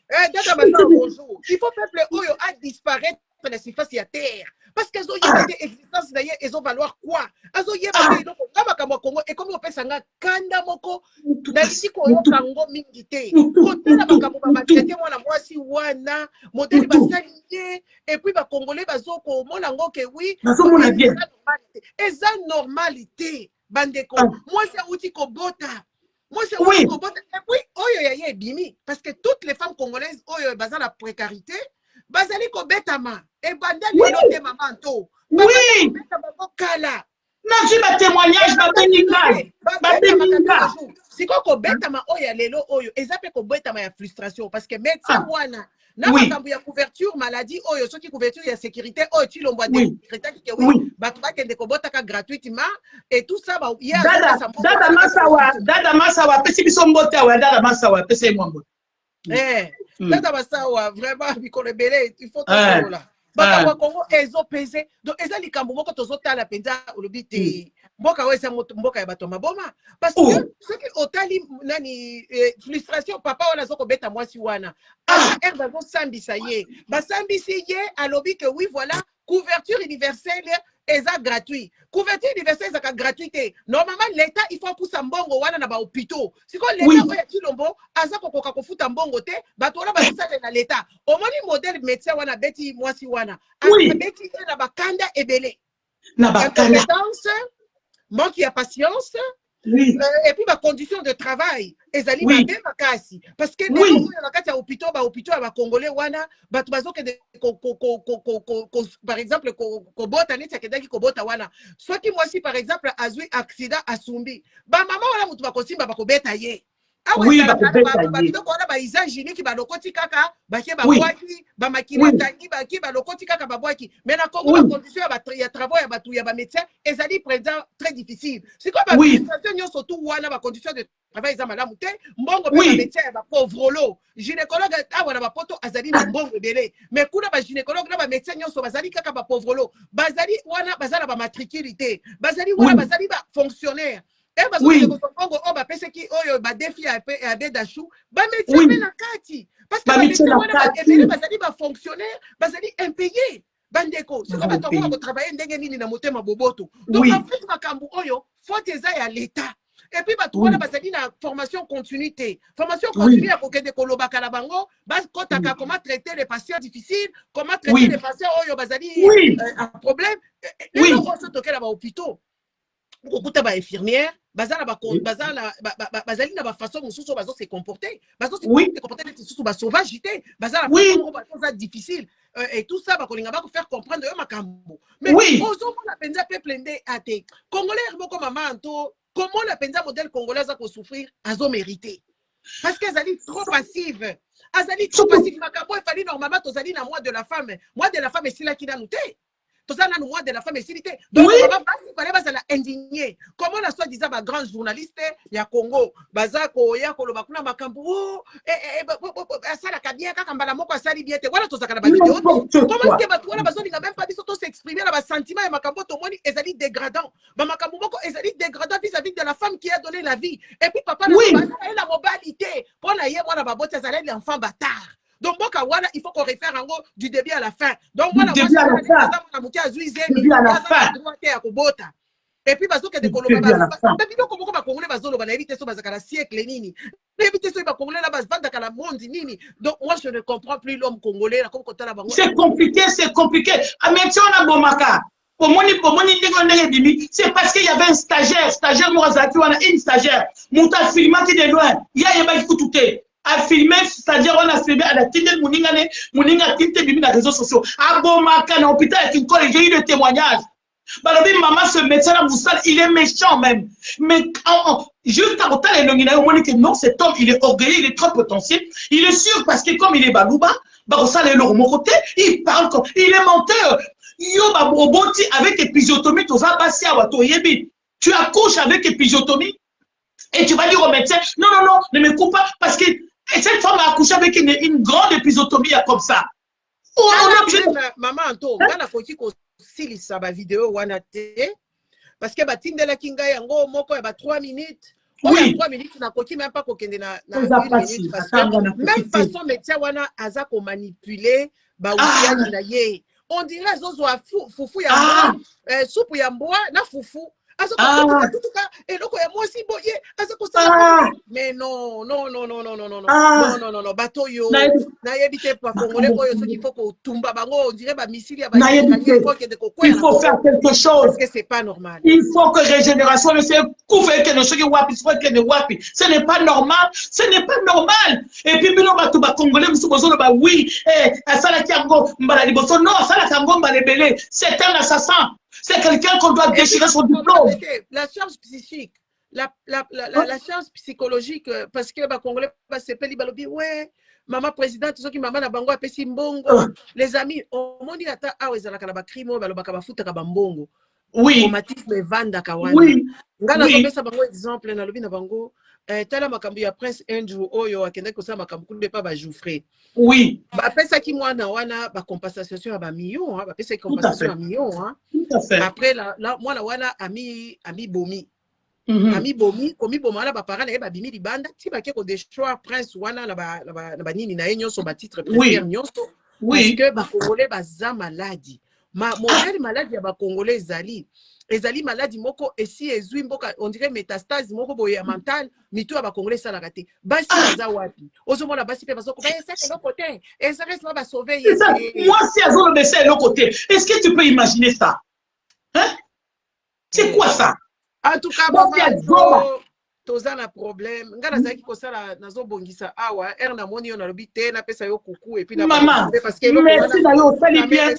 data matin bonjour il faut peuple oyo a disparaître de la surface de la terre parce qu'elles ont une existence d'ailleurs elles ont valoir quoi elles ont yeba donc makambo Congo et comme on peut sanga kanda moko na lisiko yo kango mingité côté na makambo ba matete mwana mwasi wana modèle basalié et puis ba congolais bazoko mona ngo ke oui eza normalité bandeko moi c'est outil kobota moi c'est outil kobota et puis oyo ya yebimi parce que toutes les femmes congolaises oyo bazana la précarité bazali ko betama et bandali lote mamanto oui kala na ji ba témoignage ba beninga siko ko betama oyo lelo oyo ezape ko betama ya frustration parce que médecin wana na makambo ya couverture maladie oyo soki couverture ya sécurité oyo ti lomba de secrétaire ki oui bato ba kende ko botaka gratuitement et tout ça ba ya dada masawa pesi biso mbote wa dada masawa pesi mwambo dada masawa vraiment bikole belé il faut tout là baka Congo ezo pesé donc eza likambo moko tozotala penza olobi te mboka wesa mboka ya bato maboma parce que soki otali nani frustration papa wana zoko beta mwasi wana herba go sambisa ye basambisi ye alobi que oui voilà couverture universelle eza gratuit couverture universelle eza gratuité normalement l'état il faut pousser mbongo wana na ba hôpitaux siko l'état oya tilombo aza kokoka kofuta mbongo te bato wana basale na l'état omoni modèle médecin wana beti mwasi wana beti na bakanda ebele na bakanda compétence manque ya patience et puis ma condition de travail ezali mabe makasi parce que na kati ya hôpitaux ba congolais wana bato bazoke de par exemple ko bota neti akedaki ko bota wana soki mwasi par exemple azwi accident asumbi ba mama wana mutu bakosimba bakobeta ye Oui, bah, Isagini qui va lokoti kaka, baké babouaki, bamakine tangi, baki, balokoti kaka babouaki. Mais la Congo, la condition, il y a travail, il y a médecin, et ça dit présent très difficile. C'est quoi, bah, surtout, ouana, ma condition de travail, ça m'a mouté, mbongo, médecin, bah, pauvre lot. Gynécologue, ah, voilà, ma poto, azali, na mbongo, belé. Mais kuna, bah, gynécologue, là, bah, médecin, nyoso, bazali, kaka, bah, pauvre lot. Bazali, ouana, bazala, bah, matriculité. Bazali, ouana, bazali, bah, fonctionnaire. Et parce que on va penser qui oh ba défi à des dachou ba métier na kati parce que ba métier ba fonctionnaire ba impayé bandeko c'est comme on va travailler ndenge nini na motema boboto donc en fait makambu oyo faut eza ya l'état et puis ba tuwana ba na formation continuité à kokende koloba kala bango ba kotaka comment traiter les patients difficiles comment traiter les patients oyo bazali un problème et donc on se toquer là ba hôpitaux okuta ba infirmière bazala bazali na ba façon mususu bazo se comporter les susu ba sauvagité bazala façon difficile et tout ça ba kolinga ba ko faire comprendre yo makambo mais ozo la penza peuple ndé até congolais boko mama anto comment la penza modèle congolais a ko souffrir azo mérité parce qu'elles allaient trop passive makambo il fallait normalement tozali na mois de la femme et c'est là qui a noté. Tout ça, nous, moi, de la femme et cité. Donc, il fallait indigné. Comment la soit disant, ma grande journaliste, il y a Congo, Bazako, ya Kolobakuna, Makambo, ça la cabia, Kakambala, Moko, Sali, bien, voilà, tout ça, la vidéo. Comment est-ce que Batouana, Bazon, il n'a même pas dit s'exprimer, là, sentiment, et Makambo, tout le monde, ils allaient dégradant. Makambo, ils allaient dégradant vis-à-vis de la femme qui a donné la vie. Et puis, papa, la mobilité. Pour la yé, moi, la babote, ça allait l'enfant bâtard. Donc, il faut qu'on réfère en gros du début à la fin. Donc, moi, début à la fin. Et puis, parce que des Congolais, donc, moi, je ne comprends plus l'homme congolais. C'est compliqué, c'est compliqué. Maintenant, on a Bomaka. C'est parce qu'il y avait un stagiaire Morazaki, on a une stagiaire. Mouta filmé qui de loin. Il y a un bail tout à filmer, c'est-à-dire on a filmé à la télé, Mouninga tinte bibi dans les réseaux sociaux. À Bomaka, dans l'hôpital, avec une collègue, j'ai eu le témoignage. Balobi, maman, ce médecin-là, il est méchant même. Mais juste à côté, on dit que non, cet homme, il est orgueilleux, il est trop potentiel. Il est sûr parce que comme il est balouba, il parle comme, il est menteur. Yo, baboboti avec épisiotomie, tu accouches avec épisiotomie et tu vas dire au médecin, non, ne me coupe pas parce que cette femme a accouché avec une grande épisiotomie comme ça. Maman, Anto, si ça va vidéo wana te parce que batindela kinga yango moko ya 3 minutes. Oui, 3 minutes na koki même pas kokende na 1 minute parce que même façon médecin wana aza ko manipuler ba ouya na ye. On dirait zozo a fufu ya mboa, soupe ya mboa na fufu. Et donc, moi aussi, mais non, bateau yo, na yebite pas congolais, il faut qu'on tombe, on dirait, missile, il faut faire quelque chose. Parce que c'est pas normal. Il faut que régénération, ce n'est pas normal, ce n'est pas normal. Et puis, congolais, oui, c'est un assassin. C'est quelqu'un qu'on doit déchirer son diplôme. La charge psychique, la charge psychologique, parce que les Congolais s'appellent Balobi, ouais, maman présidente, ceux qui maman na bango apesi mbongo, les amis, au monde il ata awe za la kalaba crimo, baloba kabafuta kabambongo. Oui. Traumatisme vanda kawana. Oui. Ngana tombe sa bango exemple na lobi na bango. Tala makambu ya Prince Andrew oyo akende kosa makambu kunde pa ba Jouffré. Oui. Ba pesa ki mwana wana ba compensation ya ba millions ba pesa compensation ya millions Tout à fait. Après là mwana wana ami bomi. Ami bomi komi boma na ba parents na ba bimi libanda ti ba ke ko destroy Prince wana na ba nini na enyo so ba titre préféré nyonso. Oui. Parce que ba congolais baza maladie. Modèle maladie ya ba congolais ezali maladie moko esi ezui mboka on dirait métastase moko boye mental mitu ya ba congolais ça la raté basi baza wapi ozomona basi pe bazoko ba ça c'est le côté et ça reste ba sauver moi si azo le baisser le côté est-ce que tu peux imaginer ça hein c'est quoi ça en tout cas toza na problème nga nazalaki kosala nazobongisa awa ere na moni yo nalobi te napesa yo kuku et puis na Maman, parce que merci d'ailleurs, bien.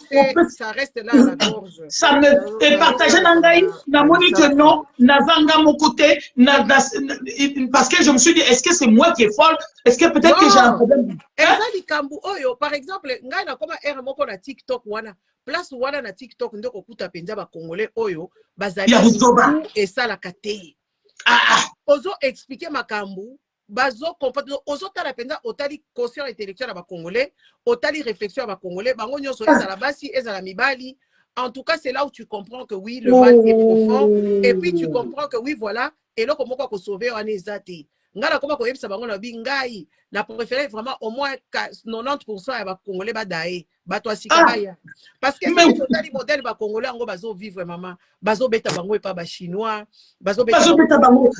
ça reste là à la gorge. Ça me est partagé dans Gaï. Na moni que non, Nazanga mon côté, parce que je me suis dit, est-ce que c'est moi qui est folle? Est-ce que peut-être que j'ai un problème? Par exemple, nga na koma ere moko na TikTok wana. Place wana na TikTok ndoko kuta penza ba Congolais oyo bazali et ça la kate. Ozo expliquer makambu bazo comprendre ozo tala penza otali conscient intellectuel à ba Congolais otali réflexion à ba Congolais bango nyonso ezala basi ezala mibali. En tout cas c'est là où tu comprends que oui le mal est profond et puis tu comprends que oui voilà et là comment ko sauver en ezati ngala comment ko yebisa bango na bingai na préféré vraiment au moins 90% ya ba Congolais ba dae ba to asikabaya parce que c'est totali modèle ba Congolais ngo bazo vivre maman bazo beta bango pa ba chinois bazo beta bango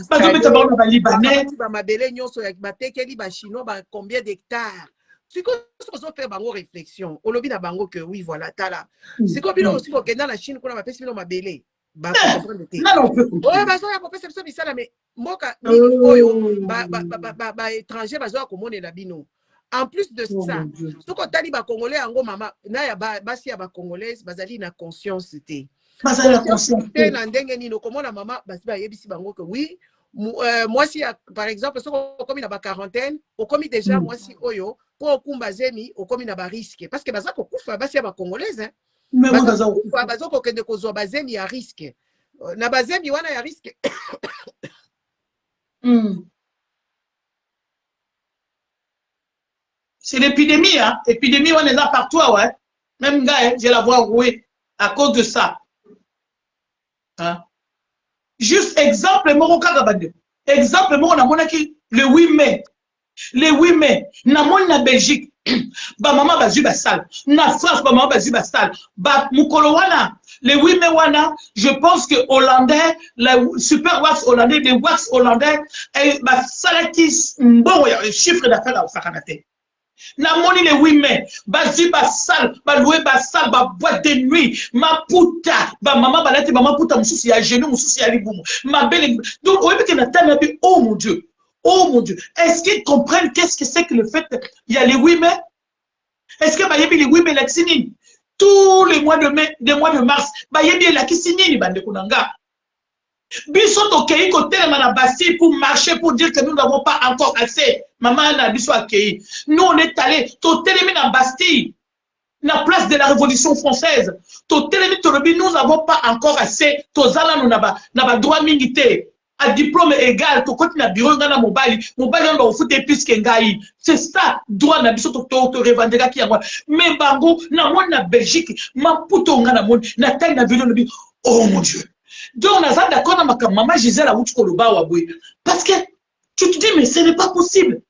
ba libanais ba mabele nyonso ya batekeli ba chinois ba combien d'hectares c'est quoi ça fait bango réflexion au lobby na bango que oui voilà tala c'est comme bino aussi ko kenda na Chine kuna ba pesi bino mabele ba comprendre te ouais bazo ya ko pesa biso bisala mais mboka ni oyo ba étranger bazo ya komonela bino. En plus de ça, ce qu'on t'a dit, les Congolais, en gros, maman, na basi ya ba Congolais, bazali na conscience té. Bazali na conscience té. Na ndenge ni no comment la maman basi ba yebisi bango que oui, moi si par exemple, ce qu'on commis na ba quarantaine, on commis déjà moi si oyo pour kumba zemi, on commis na ba risque parce que baza ko kufa basi ya ba Congolais hein. Mais baza ko kende ko zo ba zemi ya risque. Na ba zemi wana ya risque. C'est l'épidémie, hein. Épidémie, on est là partout, ouais. Même gars, hein, je la vois rouer à cause de ça. Hein? Juste exemple, mon Kagabande. Exemple, mon amonaki, le 8 mai. Le 8 mai, namon na Belgique. Ba maman bazu basal. Na France, ba maman bazu basal. Ba mukolo wana. Le 8 mai wana, je pense que Hollandais, le super wax hollandais, les wax hollandais, et ba salatis, bon, le chiffre d'affaires au Sakanate. Na moni le 8 mai, bazi basal, ba loué basal, ba boîte de nuit, ma puta, ba maman balate, ba ma puta, moussou ya genou, moussou ya liboum, ma belle. Donc, on peut que na tana bi, oh mon Dieu, oh mon Dieu. Est-ce qu'ils comprennent qu'est-ce que c'est que le fait, il y a les 8 mai? Est-ce que bah yebi les 8 mai la kisini? Tous les mois de mai, des mois de mars, bah yebi la kisini ni bande kunanga. Biso tokei côté la Bastille pour marcher pour dire que nous n'avons pas encore accès. Maman n'a biso accueilli. Nous on est allé totélémi na Bastille, la place de la Révolution française. Totélémi torobi nous n'avons pas encore assez. Tozala nous n'aba droit militaire. À diplôme égal, to côté na bureau ngana mobali on va foutre plus que ngai. C'est ça droit na biso to revendera qui a moi. Mais bango na moi na Belgique, ma puto ngana mon na taille na vélo bi. Oh mon Dieu. Donc, on a d'accord avec maman Gisèle à Koloba. Parce que tu te dis, mais ce n'est pas possible.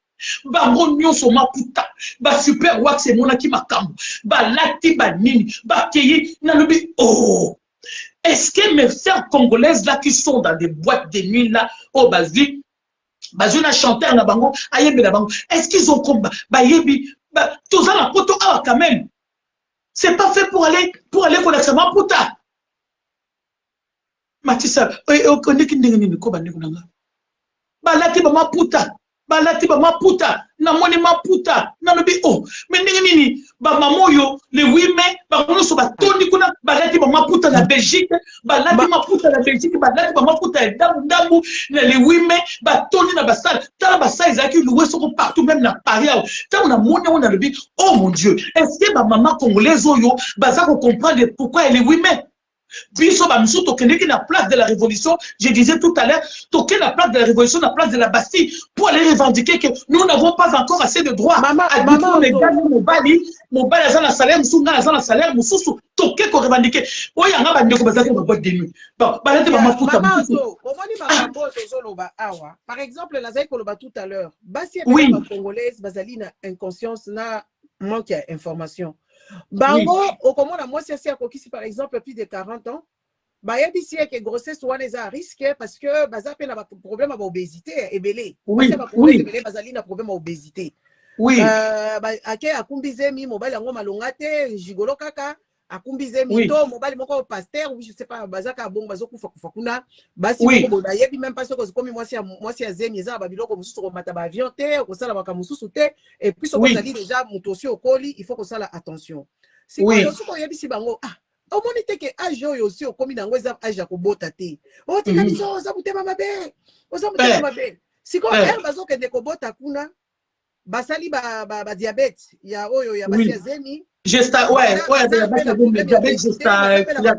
Bah, mon nion sur ma puta. Bah, super wax, c'est mon qui m'a cambo. Bah, lati, bah, nini. Bah, keyi, nanubi. Oh. Est-ce que mes sœurs congolaises là qui sont dans des boîtes de nuit là, oh, Basli, Bazuna chanteur na bango, ayebi na bango. Est-ce qu'ils ont combat? Bah, yebi, bah, tout ça, la poto, ah, quand même. C'est pas fait pour aller connaître ma puta. Matissa, on est qui n'est pas nanga. Balati ba ma puta, balati ba ma puta, na moni ma puta, na nobi oh, mais nini ba mamoyo le 8 mai, ba kono so ba toni kuna balati ba ma puta na Belgique, balati ma puta na Belgique, balati ba ma puta ndambu le 8 mai, ba toni na basal, tala basal ezaki loué soko partout même na Paris. Tant on a moni on a le bi, oh mon Dieu, est-ce que ba maman congolaise oyo baza ko comprendre pourquoi elle est 8 mai? Biso ba moussou tokende ki na place de la Révolution, je disais tout à l'heure, toquer la place de la Révolution, la place de la Bastille, pour aller revendiquer que nous n'avons pas encore assez de droits. Maman, les gars, mon bali a un salaire, moussou a un salaire, moussou toquer qu'on revendiquer. Oh, y a un bandeko bazaki ma boîte de nuit. Bon, balade maman puta. Par exemple, la zaï koloba tout à l'heure, basi oui. Congolaise, bazali na inconscience na manque d'information. Bango, au comment la moi c'est à qui par exemple plus de 40 ans, bah y a ici que grossesse soit les à risque parce que baza peine a problème à obésité et belé. Oui. Oui. Bazali na problème à obésité. Oui. Bah ake akumbize mi mobile yango malongate jigolo kaka akumbize Oui. mito mobali moko pasteur ou je sais pas bazaka bon bazokufa kufa kuna basi Oui. moko boda yebi même pas soko komi mwasi ya zemi eza ba biloko mususu ko mata ba avion te ko sala ba mususu te et puis soko Oui. zali déjà muto aussi okoli il faut ko sala attention Oui. siko yebi si bango omoni te ke age oyo aussi okomi nango eza age ya kobota te otika biso oza mutema mabe siko bazokende kobota kuna basali ba diabète ya oyo ya basi ya zemi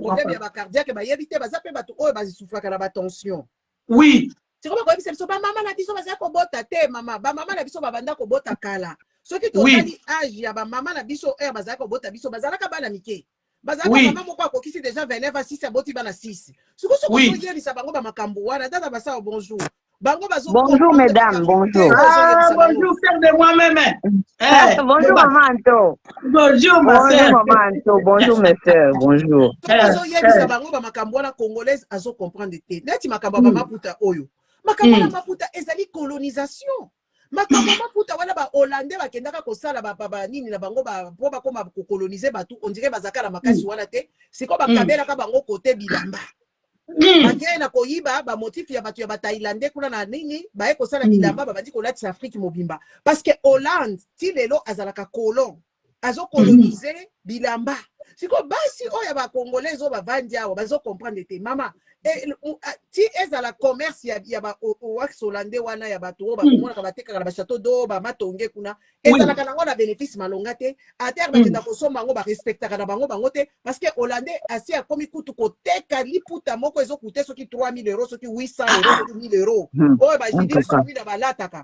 problème ya ba cardiaque bayebi te baza pe bato oyo bazisufraka na ba tension oui siko bakoyebisa biso bamama na biso bazali kobota te bamama na biso babanda kobota kala soki totali age ya bamama na biso oyo bazali kobota biso bazalaka bana mike bazalaka mama moko akokisi déjà 29 à 6 aboti bana 6 siko toyebisa bango bamakambo wana tata basala bonjour. Bonjour mesdames, bonjour. Bonjour, frère de moi-même. Bonjour maman Anto. Bonjour ma soeur. Bonjour maman Anto, bonjour mes soeurs, bonjour. Yebisa bango bamakambo wana congolaise azo comprendre te. Neti makambo ba maputa oyo. Makambo na maputa ezali colonisation. Makambo maputa wana ba hollandais bakendaka kosala ba nini na bango po bakoma kokoloniser batu on dirait bazaka na makasi wana te. Siko bakabela ka bango côté bilamba. Bakeye na koyiba ba motif ya batu ya ba Thaïlandais kuna na nini baye kosala bilamba babandi kolatisa Afrique mobimba parce que Hollande ti lelo azalaka colon azo coloniser bilamba siko basi oya ba congolais zo bavandi awo bazo comprendre te mama ti ezala commerce ya ba wax hollandais wana ya batu ba komona ka bateka na ba château d'eau ba matonge kuna ezala kana ngona bénéfice malonga te à terre bakenda kosomba ngo ba respectaka na bango te parce que hollandais asi akomi kutu koteka liputa moko ezo kute soki 3000 euros soki 800 euros soki 1000 euros oyo ba jidi soki na balataka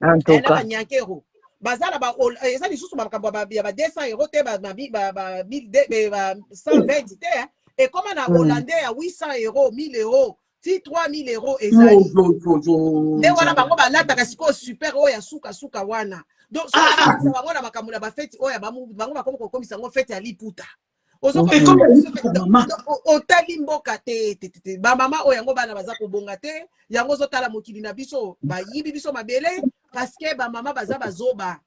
en tout cas nyankero bazala ba eza lisusu makambo ya ba 200 euros te ba 120 te et comme na hollandais à 800 euros 1000 euros ti 3000 euros ezali nde wana bango balataka siko super oyo suka wana donc so bango na makambo na bafeti oyo bango bakomi kokomisa ngo fete ya liputa otali mboka te bamama oyo yango bana baza kobonga te yango ozotala mokili na biso bayibi biso mabele parce que bamama baza bazoba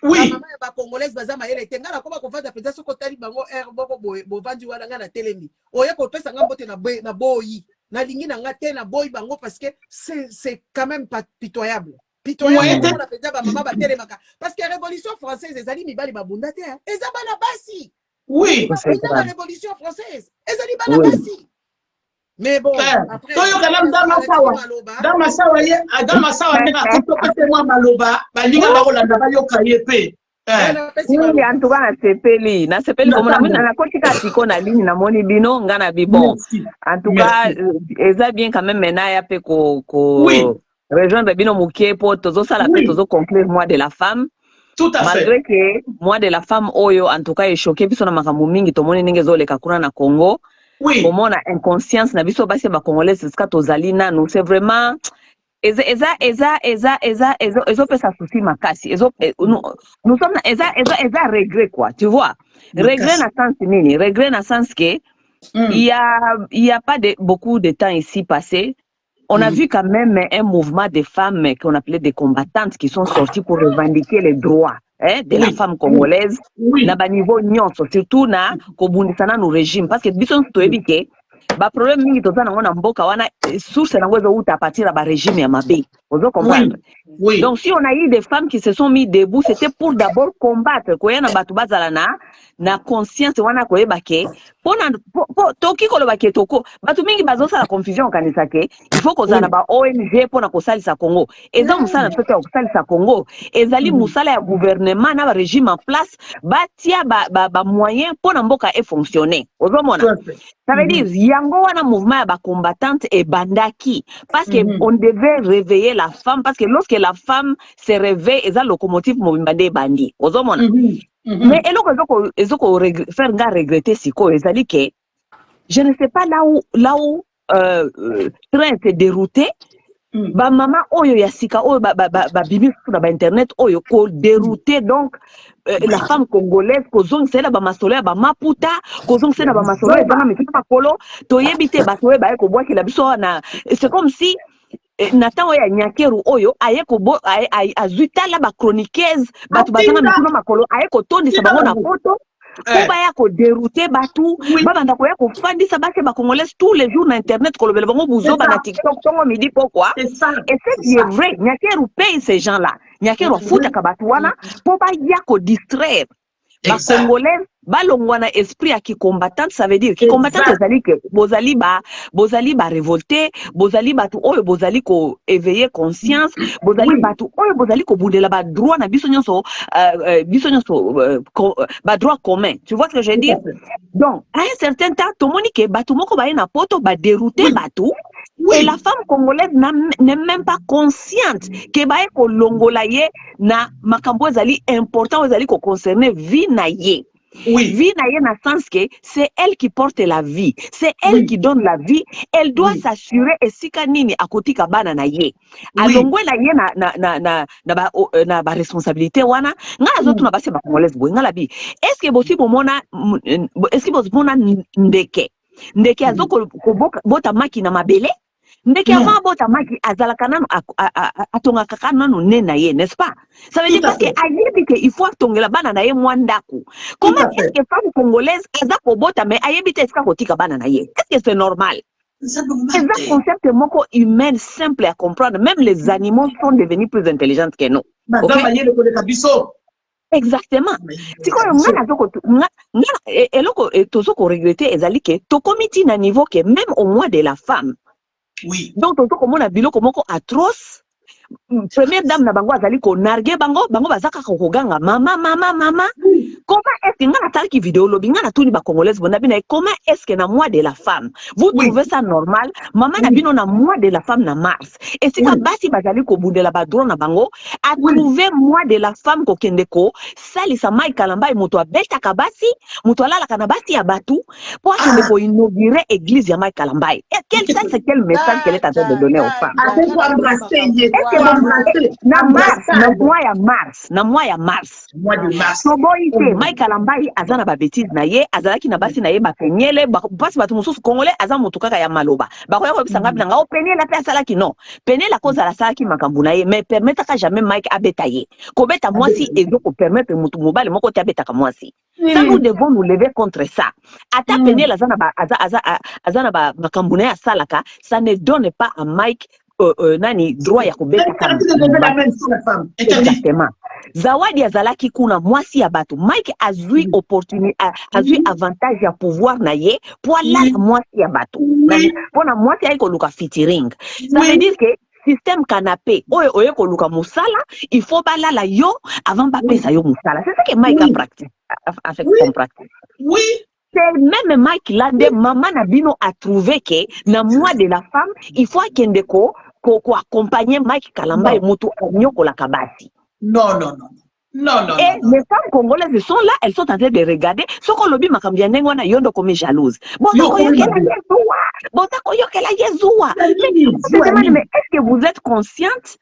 bamama ya bacongolaise baza mayele te nga nakoma kovanda mpenza soki otali bango boko bovandi wana nga na telemi oye kopesa nga mbote na boyi nalingi na nga te na boyi bango parce que c'est quand même pas pitoyable na mpenza bamama batelemaka parce que révolution française ezali mibali babunda te eza bana basi oui la révolution française ezali bana basi mais bon après dans masawa ndeka kopesa mwa maloba balinga bakolanda bayoka ye pe oui en tout cas nasepeli komona mina nakotika siko na ligne na moni bino nga na bibon en tout cas eza bien quand même mena ya pe ko rejoindre bino mukie po tozosala pe tozoconclure mois de la femme. Tout à malgré que moi de la femme oyo en tout cas est choqué biso na makambo mingi tomoni ndenge zoleka kuna na Congo comment na inconscience na biso basi ba congolais ska tozali nanu c'est vraiment eza pesa souci makasi nous sommes eza regret quoi tu vois regret na sens nini regret na sens que il y a pas beaucoup de temps ici passé. On a vu quand même un mouvement de femmes qu'on appelait des combattantes qui sont sorties pour revendiquer les droits de la femme congolaise. Na ba niveau nyonso surtout na kobundisana no régime parce que biso toyebike ba problème mingi tozana ngona mboka wana source na ngwezo uta partir à ba régime ya mabe. Vous comprendre? Donc si on a eu des femmes qui se sont mis debout, c'était pour d'abord combattre koyana batu bazala na conscience wana koyebake pona toki kolobake toko batu mingi bazosa la confusion kanisa ke il faut kozana ba ONG pona kosalisa Congo eza musala sote kosalisa Congo ezali musala ya gouvernement na ba régime en place batia ba moyen pona mboka e fonctionner ozomona ça veut dire yango wana mouvement ya ba combattante e bandaki parce que on devait réveiller la femme parce que lorsque la femme se réveille eza locomotive mobimba de bandi ozomona mais eloko faire nga regretter siko ezali que je ne sais pas là où train s'est dérouté ba mama oyo ya sika oyo ba bimi sur ba internet oyo ko dérouté donc la femme congolaise kozong c'est la ba masolo ya ba maputa kozong c'est la ba masolo ya ba mekita makolo toyebite ba toye ba ko bwaki la biso na c'est comme si Nathan oya nyakeru oyo ayeko azuita la ba chroniqueuse batu bazanga mituna makolo ayeko tondisa bango na poto pour baya ko dérouter batu babanda ko ya ko fandisa base ba congolais tous les jours na internet ko lobela bango buzo ba na TikTok tongo midi pourquoi et c'est qui est vrai nyakeru paye ces gens là nyakeru futa ka batu wana pour baya ko distraire ba congolais balongwana esprit à qui combattant, ça veut dire qui combattant ezali que bozali ba révolté bozali batu oyo bozali ko éveiller conscience bozali batu oyo bozali ko bundela ba droit na biso nyonso ba droit commun, tu vois ce que je veux dire. Donc à un certain temps tomonike batu moko ba na poto ba dérouter batu et la femme congolaise n'est même pas consciente que ba ko longola ye na makambo ezali important ezali ko concerner vie na ye. Vie na na sens que c'est elle qui porte la vie, c'est elle qui donne la vie, elle doit s'assurer et si kanini akoti kabana na ye alongwe la ye na ba responsabilité wana nga zotu na base ba congolaise boy nga labi est-ce que bosi bomona ndeke azoko bota maki na mabele ndeke ama bota maki azalaka nanu atonga kaka nanu nena ye, n'est-ce pas? Ça veut dire parce que ayebi que il faut atongela bana na ye mwandaku. Comment est-ce que femme congolaise azako bota mais ayebi te eska kotika bana na ye? Est-ce que c'est normal? C'est un concept moko humain simple à comprendre. Même les animaux sont devenus plus intelligents que nous. Exactement. C'est quoi on regretter ezali que to comité na niveau que même au moins de la femme. Donc comme on a biloko moko atroce. Première dame na bango azali ko nargue bango bazaka ko ganga mama. Comment est-ce que ngana tali ki vidéo lobi ngana tuni ba congolaise bona bina comment est-ce que na mois de la femme vous trouvez ça normal maman na bino na mois de la femme na mars et si ka basi bazali ko bundela ba drone na bango a trouver mois de la femme ko kende ko sali sa mai kalamba moto abeta ka basi moto alala kana basi ya batu pour kende ko inaugurer église ya mai kalamba et quel sens quel message qu'elle est en train de donner aux femmes na mois ya mars so boite mai kalambai azana ba bêtise na ye azalaki na basi na ye ba penyele basi batu mususu congolais aza moto kaka ya maloba bakoya ko bisanga bilanga o penyela pe asalaki non penyela koza la salaki makambu na ye mais permettre ka jamais Mike abeta ye ko beta mwasi ezo ko permettre mutu mobile moko te abeta ka mwasi ça nous devons nous lever contre ça ata penyela azana ba makambu na ya salaka ça ne donne pas à Mike nani droit ya kubeta kama exactement zawadi azalaki kuna mwasi ya batu Mike azui opportunité azui avantage ya pouvoir na ye pour la mwasi ya batu pona mwasi aiko luka featuring ça veut dire que système canapé oye ko luka musala il faut balala yo avant pas pesa yo musala c'est ça que Mike a pratiqué avec son pratique c'est même Mike Lande maman na bino a trouvé que na mois de la femme il faut kende ko accompagner Mike Kalamba et Mutu Nyoko la Kabasi. Non. Et les femmes congolaises sont là, elles sont en train de regarder. Ce qu'on lobby makambia nengwana yondo comme jalouse. Bon, mais est-ce que vous êtes consciente?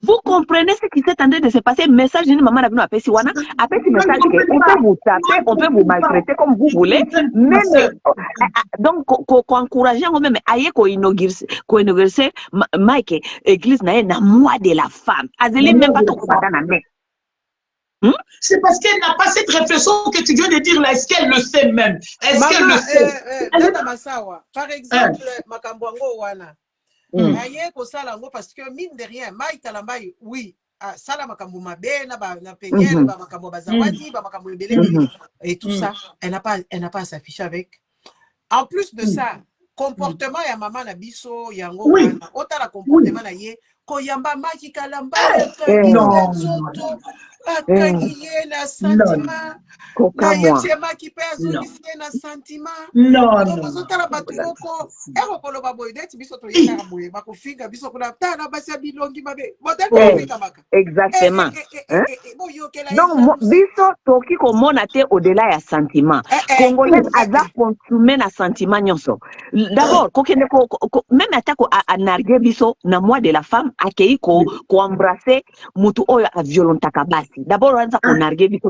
Vous comprenez ce qui s'est en train de se passer? Message de maman Nabino appelle Siwana, appelle ce message on peut vous taper, on peut vous maltraiter comme vous voulez, même donc encourager même aïe ko inaugurer Mike église na mois de la femme. Azeli même pas tout na main. C'est parce qu'elle n'a pas cette réflexion que tu viens de dire là. Est-ce qu'elle le sait même? Est-ce qu'elle le sait? Par exemple, Makambwango wana. Aye ko sala ngo parce que mine de rien Mike Kalamba oui sala makambo mabe na penyele ba makambo bazawadi ba makambo ebele et tout ça elle n'a pas à s'afficher avec. En plus de ça comportement ya maman na biso yango wana otala comportement na ye ko yamba Mike Kalamba akangiye na sentiment na yema ki peso ici na sentiment donc ozotala batu moko ero koloba boy deti biso to yeka boy bakofinga biso kuna tana basi bilongi mabe modèle kofinga maka exactement donc biso toki komona te au-delà ya sentiment congolais aza consommer na sentiment nyonso d'abord kokende même atako a narguer biso na mois de la femme akei ko embrasser mutu oyo a violentaka basi. D'abord, on a nargué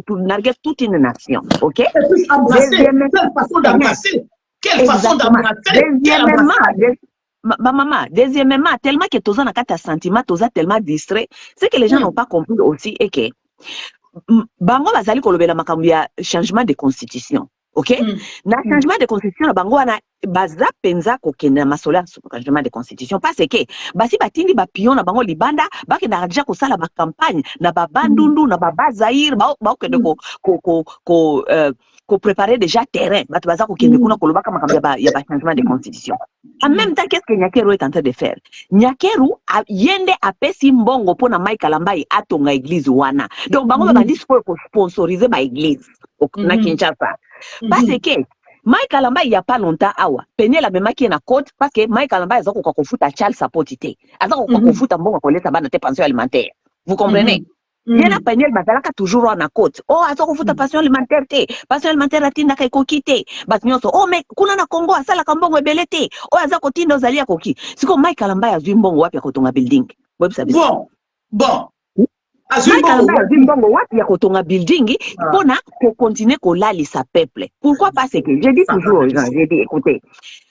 toute une nation, ok? Quelle façon d'embrasser? Deuxièmement, tellement que tous en a un sentiment, tous tellement distrait, c'est que les gens n'ont pas compris aussi et que bango bazali kolobela makambo ya changement de constitution. OK? Na changement de constitution na bango wana baza penza kokende na masolo ya changement de constitution parce que basi batindi ba pion na bango libanda bakenda déjà kosala ba campagne na ba bandundu na ba bazair ba okende ko préparer déjà terrain bato baza kokende kuna kolobaka makambo ya ba changement de constitution. En même temps, qu'est-ce que Nyakeru est en train de faire? Nyakeru yende apesi mbongo pona Mike Kalambai atonga église wana. Donc bango babandi sponsoriser ba église na Kinshasa. Parce que Mike Kalambai il y a pas longtemps awa. Penye la mema qui est na côte parce que Mike Kalambai azako ko futa child support té. Azako ko futa mbongo ko lesa bana te pension alimentaire. Vous comprenez? Yena Peniel bazalaka toujours en côte. Oh, azoko futa pension alimentaire te. Pension alimentaire atinda kai kokite. Bas nyonso. Oh, mais kuna na Congo asala kambongo ebele te. Oh, azako tinda ozalia koki. Siko Mike Kalambai azwi mbongo wapi ya kotonga building. Bon. Mike Kalambai azwi mbongo wapi ya kotonga building pona ko continuer ko lalisa peuple. Pourquoi? Parce que je dis toujours aux gens, je dis écoutez,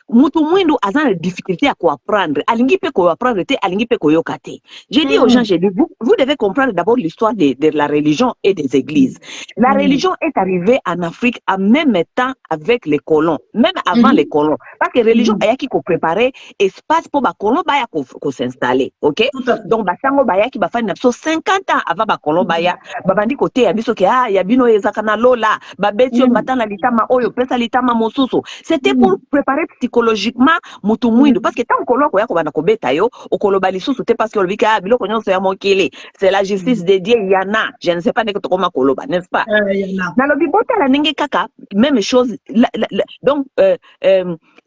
mutu mwindu azana difficulté à apprendre. Alingi pe ko apprendre te, alingi pe ko yoka te. J'ai dit aux gens, j'ai dit, vous devez comprendre d'abord l'histoire de la religion et des églises. La religion est arrivée en Afrique en même temps avec les colons, même avant les colons. Parce que la religion a qui ko préparer espace pour ba colons baya ko s'installer, OK? Donc ba sango baya ki ba fa 50 ans avant ba colons baya, ba bandi côté ya biso ke ya bino ezaka na lola, ba betio batana litama oyo pesa litama mosusu. C'était pour préparer psychologiquement mutu mwindu parce que tant koloko yako bana ko beta yo okoloba lisusu te parce que olobika biloko nyonso ya mokili c'est la justice de Dieu yana je ne sais pas ndeko tokoma koloba n'est-ce pas na lobi bota la ndenge kaka même chose donc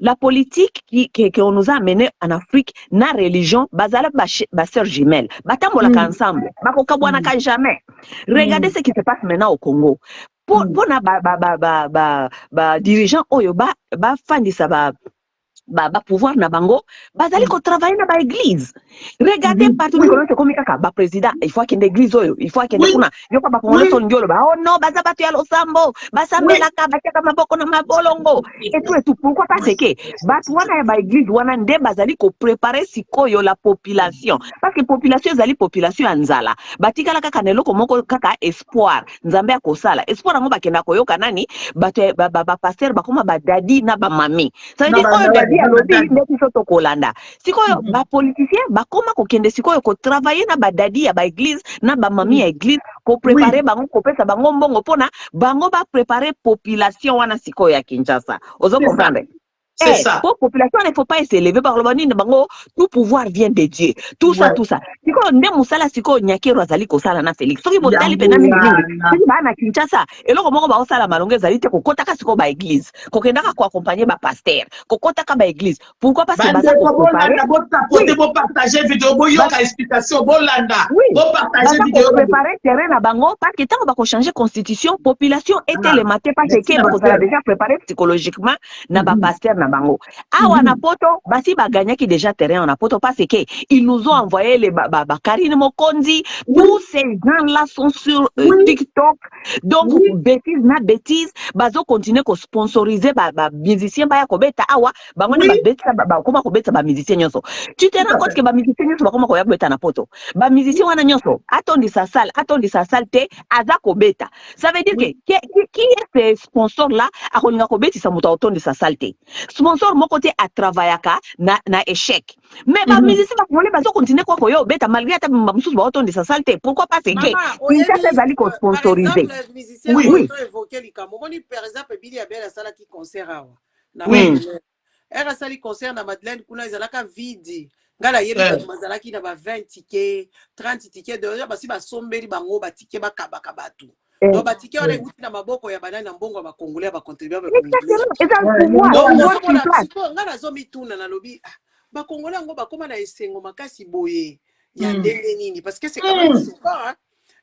la politique qu'on nous a amené en Afrique na religion bazala ba sœur jumelle batambola ensemble bakokabwana ka jamais. Regardez ce qui se passe maintenant au Congo. Pour na ba dirigeant oyo ba fandisa ba pouvoir na bango bazali ko travailler na ba église. Regardez partout du Congo comme kaka ba président il faut qu'il église oyo il faut qu'il kuna yoko ba kongola son ngolo ba oh non baza batu ya losambo basambela ka bakeka maboko na mabolongo et tout pourquoi parce que batu wana ya ba église wana nde bazali ko préparer sikoyo la population parce que population ezali population ya nzala batikala kaka neloko moko kaka espoir nzambe akosala espoir ngo bakenda koyoka nani batu ba pasteur bakoma ba dadi na ba mami ça veut dire sikoyo ba politicien bakoma kokende sikoyo ko travailler na badadi ya ba église na ba mami ya église ko préparer bango ko pesa bango mbongo pona bango ba préparer population wana sikoyo ya Kinshasa ozo comprendre. C'est ça. Pour la population, il ne faut pas s'élever par le bani de bango. Tout pouvoir vient de Dieu. Tout ça, tout ça. Si on ne musala si on Nyakeru azali ko sala na Félix. Soki botali pena mingi. Si ba na Kinshasa. Et là comment ba osala malonga zali te ko kota ka siko ba église. Ko kenda ka ko accompagner ba pasteur. Ko kota ka ba église. Pourquoi parce que baza ko préparer. Bo partager vidéo bo yoka explication bo landa. Bo partager vidéo. Préparer terrain na bango parce que tant ba ko changer constitution, population était le matin parce que ba ko déjà préparer psychologiquement na ba pasteur bango. Awa na poto basi baganya qui déjà terrain na poto parce que ils nous ont envoyé les Karine Mokonzi. Tous ces gens là sont sur TikTok. Donc bêtise bazo continuer ko sponsoriser ba musicien ba ya ko beta awa bango na ba beta ba koma ko beta ba musicien nyonso. Tu te rends compte que ba musicien nyonso ba koma ko ya beta na poto. Ba musicien wana nyonso atondi sa salle te aza ko beta. Ça veut dire que qui est ce sponsor là a koninga ko beti sa muto atondi sa salle te. Sponsor mon côté à travailler na échec. Mais ba musicien ba kongole bazo continuer ko yo beta malgré ta msusu ba atondi sa salle te. Pourquoi pas c'est que il s'est zali ko sponsoriser. Oui. Évoquer les camomoni par exemple Billy Abel a sala qui concert awa. Oui. Elle a sali concert na Madeleine kuna izalaka vide. Ngala yebi mazalaki na ba 20 tickets, 30 tickets de basi ba sombeli bango ba ticket ba kabaka batu. Donc ba ticket on est na maboko ya banana mbongo ba congolais ba contribuer ba ngala zo mituna na lobi ba congolais ngo ba koma na esengo makasi boye ya ndenge nini parce que c'est quand même super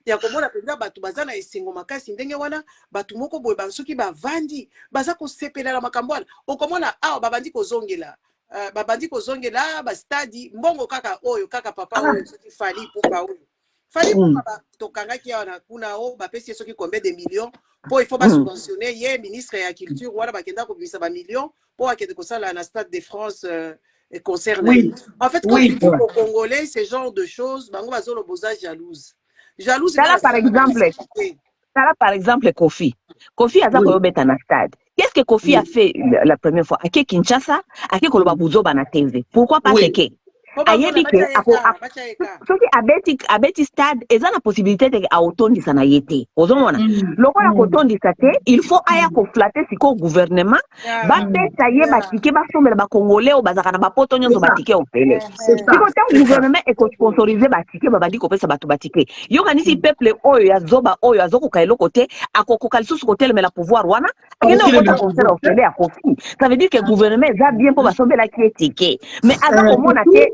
ya komona penza batu bazana esengo makasi ndenge wana batu moko boye bansuki ba vandi baza ko sepela la makambo wana okomona awa babandi kozongela babandi kozongela ba stadi mbongo kaka oyo kaka papa oyo soki fali pupa oyo fali pupa tokangaki wana kuna o ba pesi soki combien de millions pour il faut pas subventionner ye ministre ya culture wala bakenda ko bisa ba millions pour akende ko sala na stade de France concerne en fait quand tu dis aux Congolais ce genre de choses bango bazolo boza jalouse Jalouse. Là, par exemple, Kofi a fait un stade. Qu'est-ce que Kofi a fait la première fois? À Kinshasa, à Koloba Buzoba na TV. Pourquoi pas que ayebi ke soki abeti stade eza na possibilité de aotondisa na yete ozomona lokola kotondisa te il faut aya ko flatter siko gouvernement bapesa ye batike basombela bakongolais oyo bazaka na bapoto nyonso batike opele siko te gouvernement ekosponsorise batike babandi kopesa bato batike yokanisi peuple oyo ya zoba oyo azokoka eloko te akokoka lisusu kotelemela pouvoir wana akende okota concert opele ya Kofi. Ça veut dire que gouvernement eza bien mpo basombelaki etike mais aza komona te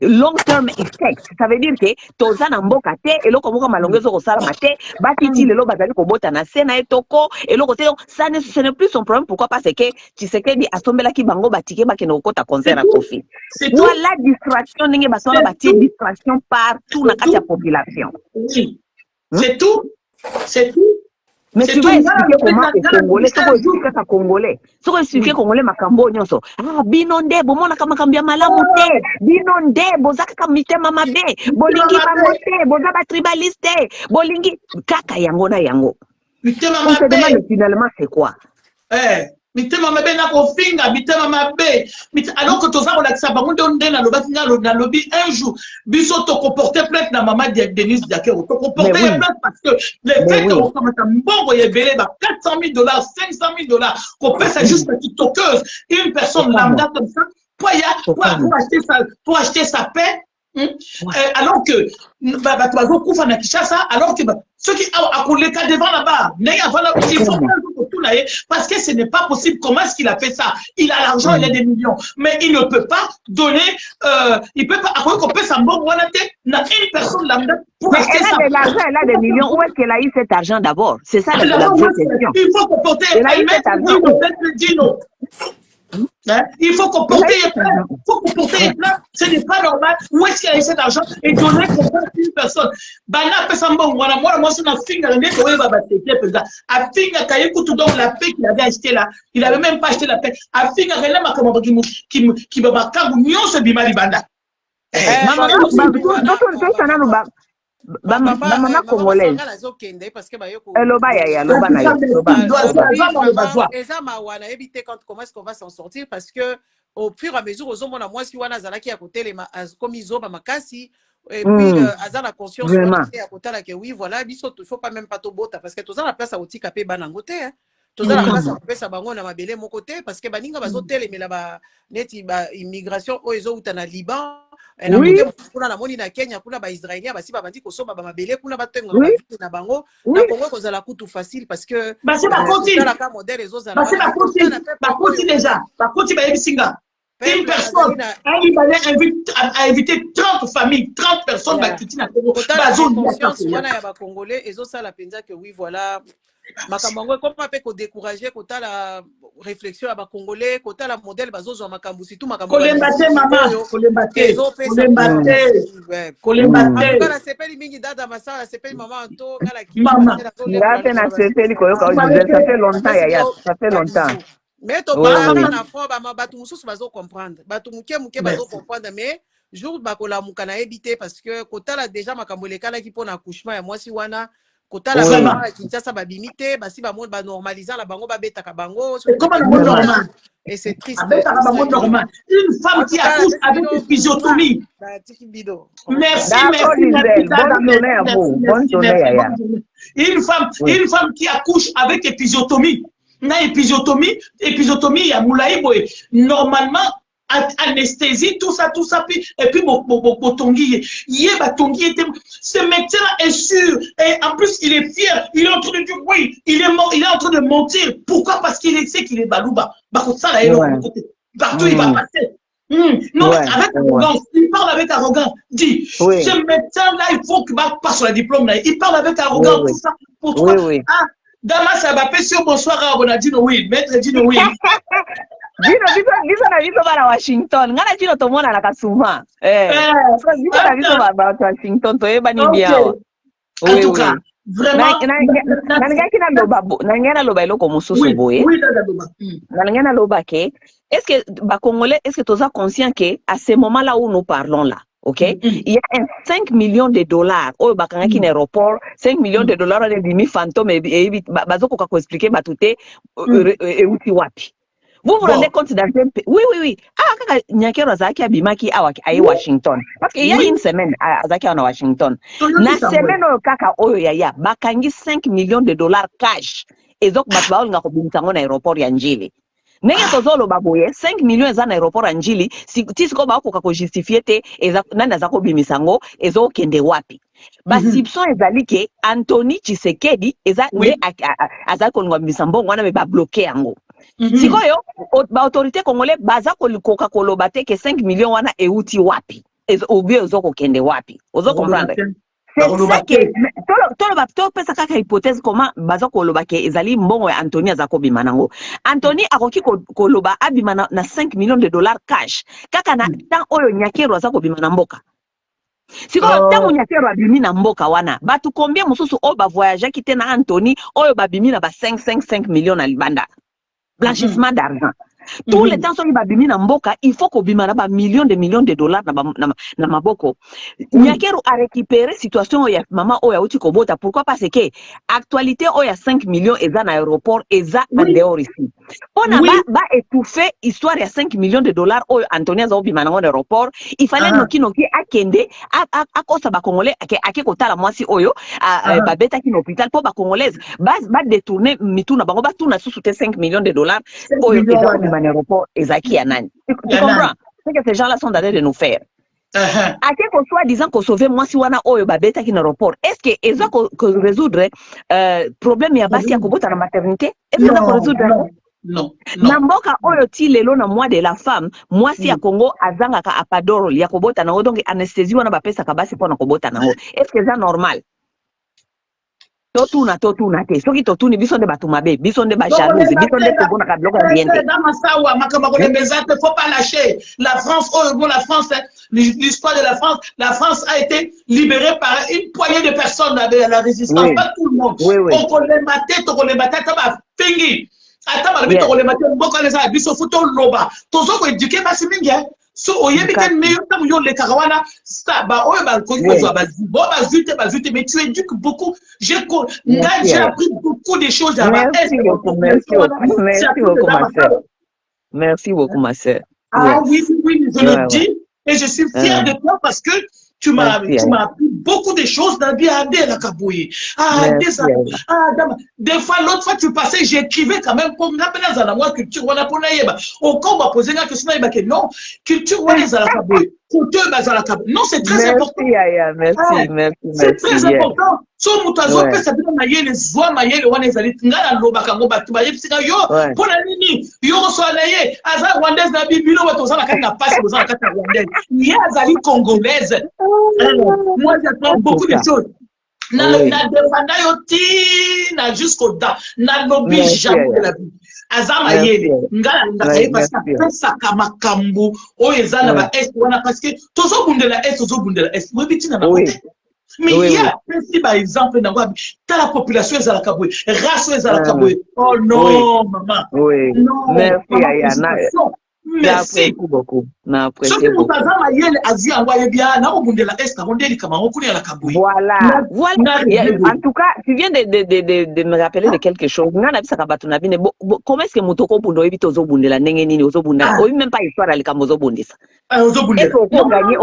long term effect. Ça veut dire que toza na mboka te eloko moko malongezo kosala mate batiti lelo bazali kobota na sena etoko eloko te ça ce n'est plus son problème. Pourquoi parce que Tshisekedi asombela ki bango batike bakene kokota concert à Kofi. Voilà distraction ninge basona batie distraction partout na kati ya population. C'est tout. C'est tout. Mais tu vas expliquer comment au Congolais, tu vas expliquer à Congolais. Tu vas expliquer Congolais makambo nyonso. Ah, binonde, bomona kama kambia malamu te. Binonde, bozaka kamite mama be. Bolingi mamote, bozaba tribaliste. Bolingi kaka yango na yango. On se demande finalement c'est quoi? Mitema mabe na kofinga mitema mabe alors que toza kolakisa bango nde na lobi un jour biso to comporter plainte na maman Denise Diakero to comporter plainte parce que les faits on commence à mbongo yebele ba $400,000 $500,000 qu'on pèse juste une tiktokeuse une personne lambda comme ça pour acheter sa paix. Alors que alors que ceux qui ont les cas devant là-bas, il faut tout là, parce que ce n'est pas possible. Comment est-ce qu'il a fait ça? Il a l'argent, il a des millions, mais il ne peut pas donner, il peut pas, après qu'on peut s'en bon, une personne lambda pour acheter ça. Elle a des millions, où est-ce qu'elle a eu cet argent d'abord? C'est ça la vraie question. Il faut comporter, il faut comporter les plans, ce n'est pas normal. Où est-ce qu'il a eu cet argent et donner pour une personne? Bana Pessambo, moi, c'est ma finger, donc la paix qu'il avait acheté là, il n'avait même pas acheté la paix. A finger, qui va se bimali banda. Maman congolaise. Comment est-ce qu'on va s'en sortir? Parce que au fur et à mesure, aux hommes, moi, si wana zalaki à côté les comme isoba makasi. Et puis, Azan a conscience à côté là que oui, voilà, il faut pas même pas tout bota parce que tout ça la place à outil capé banangote. Tout ça la place à faire ça bango na mabele mon côté parce que baninga bazotel mais là-bas neti ba immigration oizo utana Liban. Oui. Kuna na moni na Kenya kuna ba Israélien basi ba bandi kosoba ba mabele kuna batenga na bango na Congo ko zala kutu facile parce que c'est la côté la ka modèle les autres c'est la côté déjà la côté ba yebisinga une personne a invité 30 familles 30 personnes ba kiti na Congo ba zone conscience wana ya ba congolais ezo sala penza que oui voilà makambo comme pas ko décourager kota la réflexion à ba congolais kota la modèle bazozo makambo surtout makambo kolembate mama kolembate kala sepeli mingi dada masala sepeli mama anto kala ki mama ngate na sepeli koyoka ça fait longtemps yaya ça fait longtemps mais to pas na fond ba batu mususu bazo comprendre batu muke bazo comprendre mais jour bakola mukana éviter parce que kota la déjà makambo lekala ki pona accouchement ya mwasi wana kota la mama Kinshasa ba bimité basi ba monde ba normaliser la bango ba beta ka bango comment le monde normal et c'est triste normal une femme qui accouche avec une physiotomie merci une femme qui accouche avec épisiotomie na épisiotomie il y a moulaïboé normalement anesthésie tout ça puis et puis botongi ce médecin est sûr et en plus il est fier il est en train de dire oui il est en train de mentir pourquoi parce qu'il sait qu'il est balouba partout il va passer non avec arrogance il parle avec arrogance dit ce médecin là il faut qu'il passe sur le diplôme là il parle avec arrogance tout ça pour toi Damas Abapé sur bonsoir on a dit oui maître dit oui Dino bara Washington ngana Dino to mona na kasuma Dino bara Washington to eba ni bia en tout cas vraiment nangena loba eloko mususu boye nangena loba ke est-ce que ba congolais est-ce que toza conscient que à ce moment là où nous parlons là ok? Il y a un 5 millions de dollars oyo bakangaki na aéroport, 5 millions de dollars wana bimi fantôme et bazokoka ko expliquer batute euti wapi. Vous vous rendez compte dans un pays? Oui. Ah, kaka Nyakero azaki abimaki aye Washington. Parce qu'il y a une semaine azaki na Washington. Na semaine oyo kaka oyo yaya bakangi 5 millions de dollars cash. Ezok batu baolinga kobimisa ngo na aéroport ya Njili. Ndenge tozoloba boye 5 millions eza na aéroport ya Njili, tisiko bakoka ko justifier te nani azako bimisa ngo ezokende wapi. Basipson ezali ke Anthony Tshisekedi eza nde azali kolinga bimisa mbongo wana me ba bloquer yango. Sikoyo ba autorité congolais baza kolikoka koloba te ke 5 millions wana euti wapi obie ozoko kende wapi ozo comprendre c'est ça que tolo pesa kaka hypothèse comment baza koloba ke ezali mbongo ya Anthony azako bima nango. Anthony akoki koloba abima na 5 millions de dollars cash kaka na temps oyo Nyakero azako bima na mboka. Sikoyo tango Nyakero abimi na mboka wana batu combien mususu o ba voyager kite na Anthony oyo babimi na ba 5 millions na libanda. Blanchissement d'argent. Tous les temps, sur babimi na mboka, il faut qu'on bimana ba millions de dollars na maboko. Nyakero a récupéré situation où ya maman oya uti kobota. Pourquoi? Parce que actualité oya 5 millions eza na aéroport eza en dehors ici. On a ba étouffé histoire ya 5 millions de dollars oya Antonia za bimana en aéroport. Il fallait noki akende akosa ba congolais ake kotala mwasi oyo ba beta ki hôpital pour ba congolaise ba détourner mituna bango ba tuna sous 5 millions de dollars oyo aéroport ezaki ya nani. Tu comprends? C'est que ces gens-là sont en train de nous faire. Ake ko soit disant ko sauver moi si wana oyo babeta ki na aéroport. Est-ce que ezo ko résoudre problème ya basi ya kobota na maternité? Est-ce que ko résoudre? Non. Na mboka oyo ti lelo na mois de la femme, mwasi ya Congo azanga ka apadoro ya kobota na donc anesthésie wana bapesa ka basi pona kobota na. Est-ce que c'est normal? Totuna te soki totuni biso nde batu mabe biso nde ba jalouse biso nde tobona ka bloka biente faut pas lâcher la France. La France, l'histoire de la France a été libérée par une poignée de personnes à la résistance, pas tout le monde. On connaît ma tête ba fingi ata ba to le maté mboko les a biso futo loba tozo ko éduquer basi mingi. So oyebi ken meilleur tam yo le karawana sta ba oyo ba ko ba zute mais tu éduques beaucoup. J'ai appris beaucoup de choses à merci beaucoup ma sœur. Merci beaucoup ma sœur. Ah oui, je le dis et je suis fier de toi parce que tu m'as appris beaucoup de choses dans la Kabouye. Des fois, l'autre fois, tu passais, j'écrivais quand même pour m'appeler dans la culture. Au cas où on posait la question, non, culture, non, c'est très important. Merci. C'est très important. So mutazo pesa bila mayele zwa mayele wana ezali ngala loba kango batu ba yepsika yo pona nini yo so alaye aza rwandaise na bibilo bato zana kati na passe bozana kati na rwandaise ni azali congolaise. Moi j'apprends beaucoup de choses na defanda yo ti na jusqu'au da na lobi jamais de la vie aza mayele ngala ngala parce que pesa kama kambu o ezana ba est wana parce que tozo bundela est moi bitina na côté. Mais il y a aussi par exemple dans la population est à la Kaboué, race est à la Kaboué. Oh non, maman. Oui. Non. Merci Ayana. Merci beaucoup. Voilà. En tout cas, tu viens de me rappeler de quelque chose. Comment est-ce que Mutoko Bundo évite aux Obundela, Nengeni, aux Obunda, ou même pas histoire à l'Ekamozo Bundis? Est-ce qu'on gagne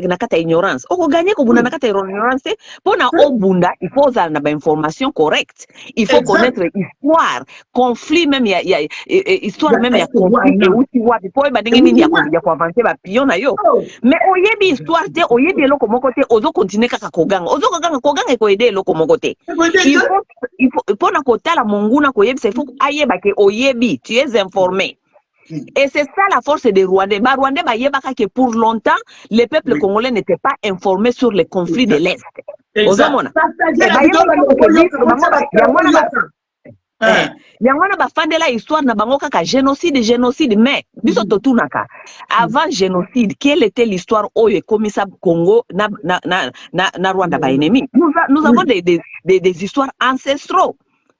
Nakata ignorance? On gagne Nakata ignorance. Pour na Obunda, il faut avoir une information correcte. Il faut connaître l'histoire, conflit même, il y a histoire même, il y a conflit et aussi wapi. Pour il y a quoi avancer ba pion na yo. Mais oyebi histoire te, oyebi eloko moko te, ozo continuer kaka koganga. Ozo koganga ko aider eloko moko te. Il faut pour na kotala monguna ko yebi, il faut ayeba ke oyebi, tu es informé. Et c'est ça la force des Rwandais. Bah, Rwandais, bah, yebaka que pour longtemps, les peuples congolais n'étaient pas informés sur les conflits de l'Est. Yangwana ba fandela histoire na bango kaka génocide mais biso totunaka avant génocide quelle était l'histoire oyo komisa Congo na Rwanda ba ennemi nous avons des histoires ancestraux.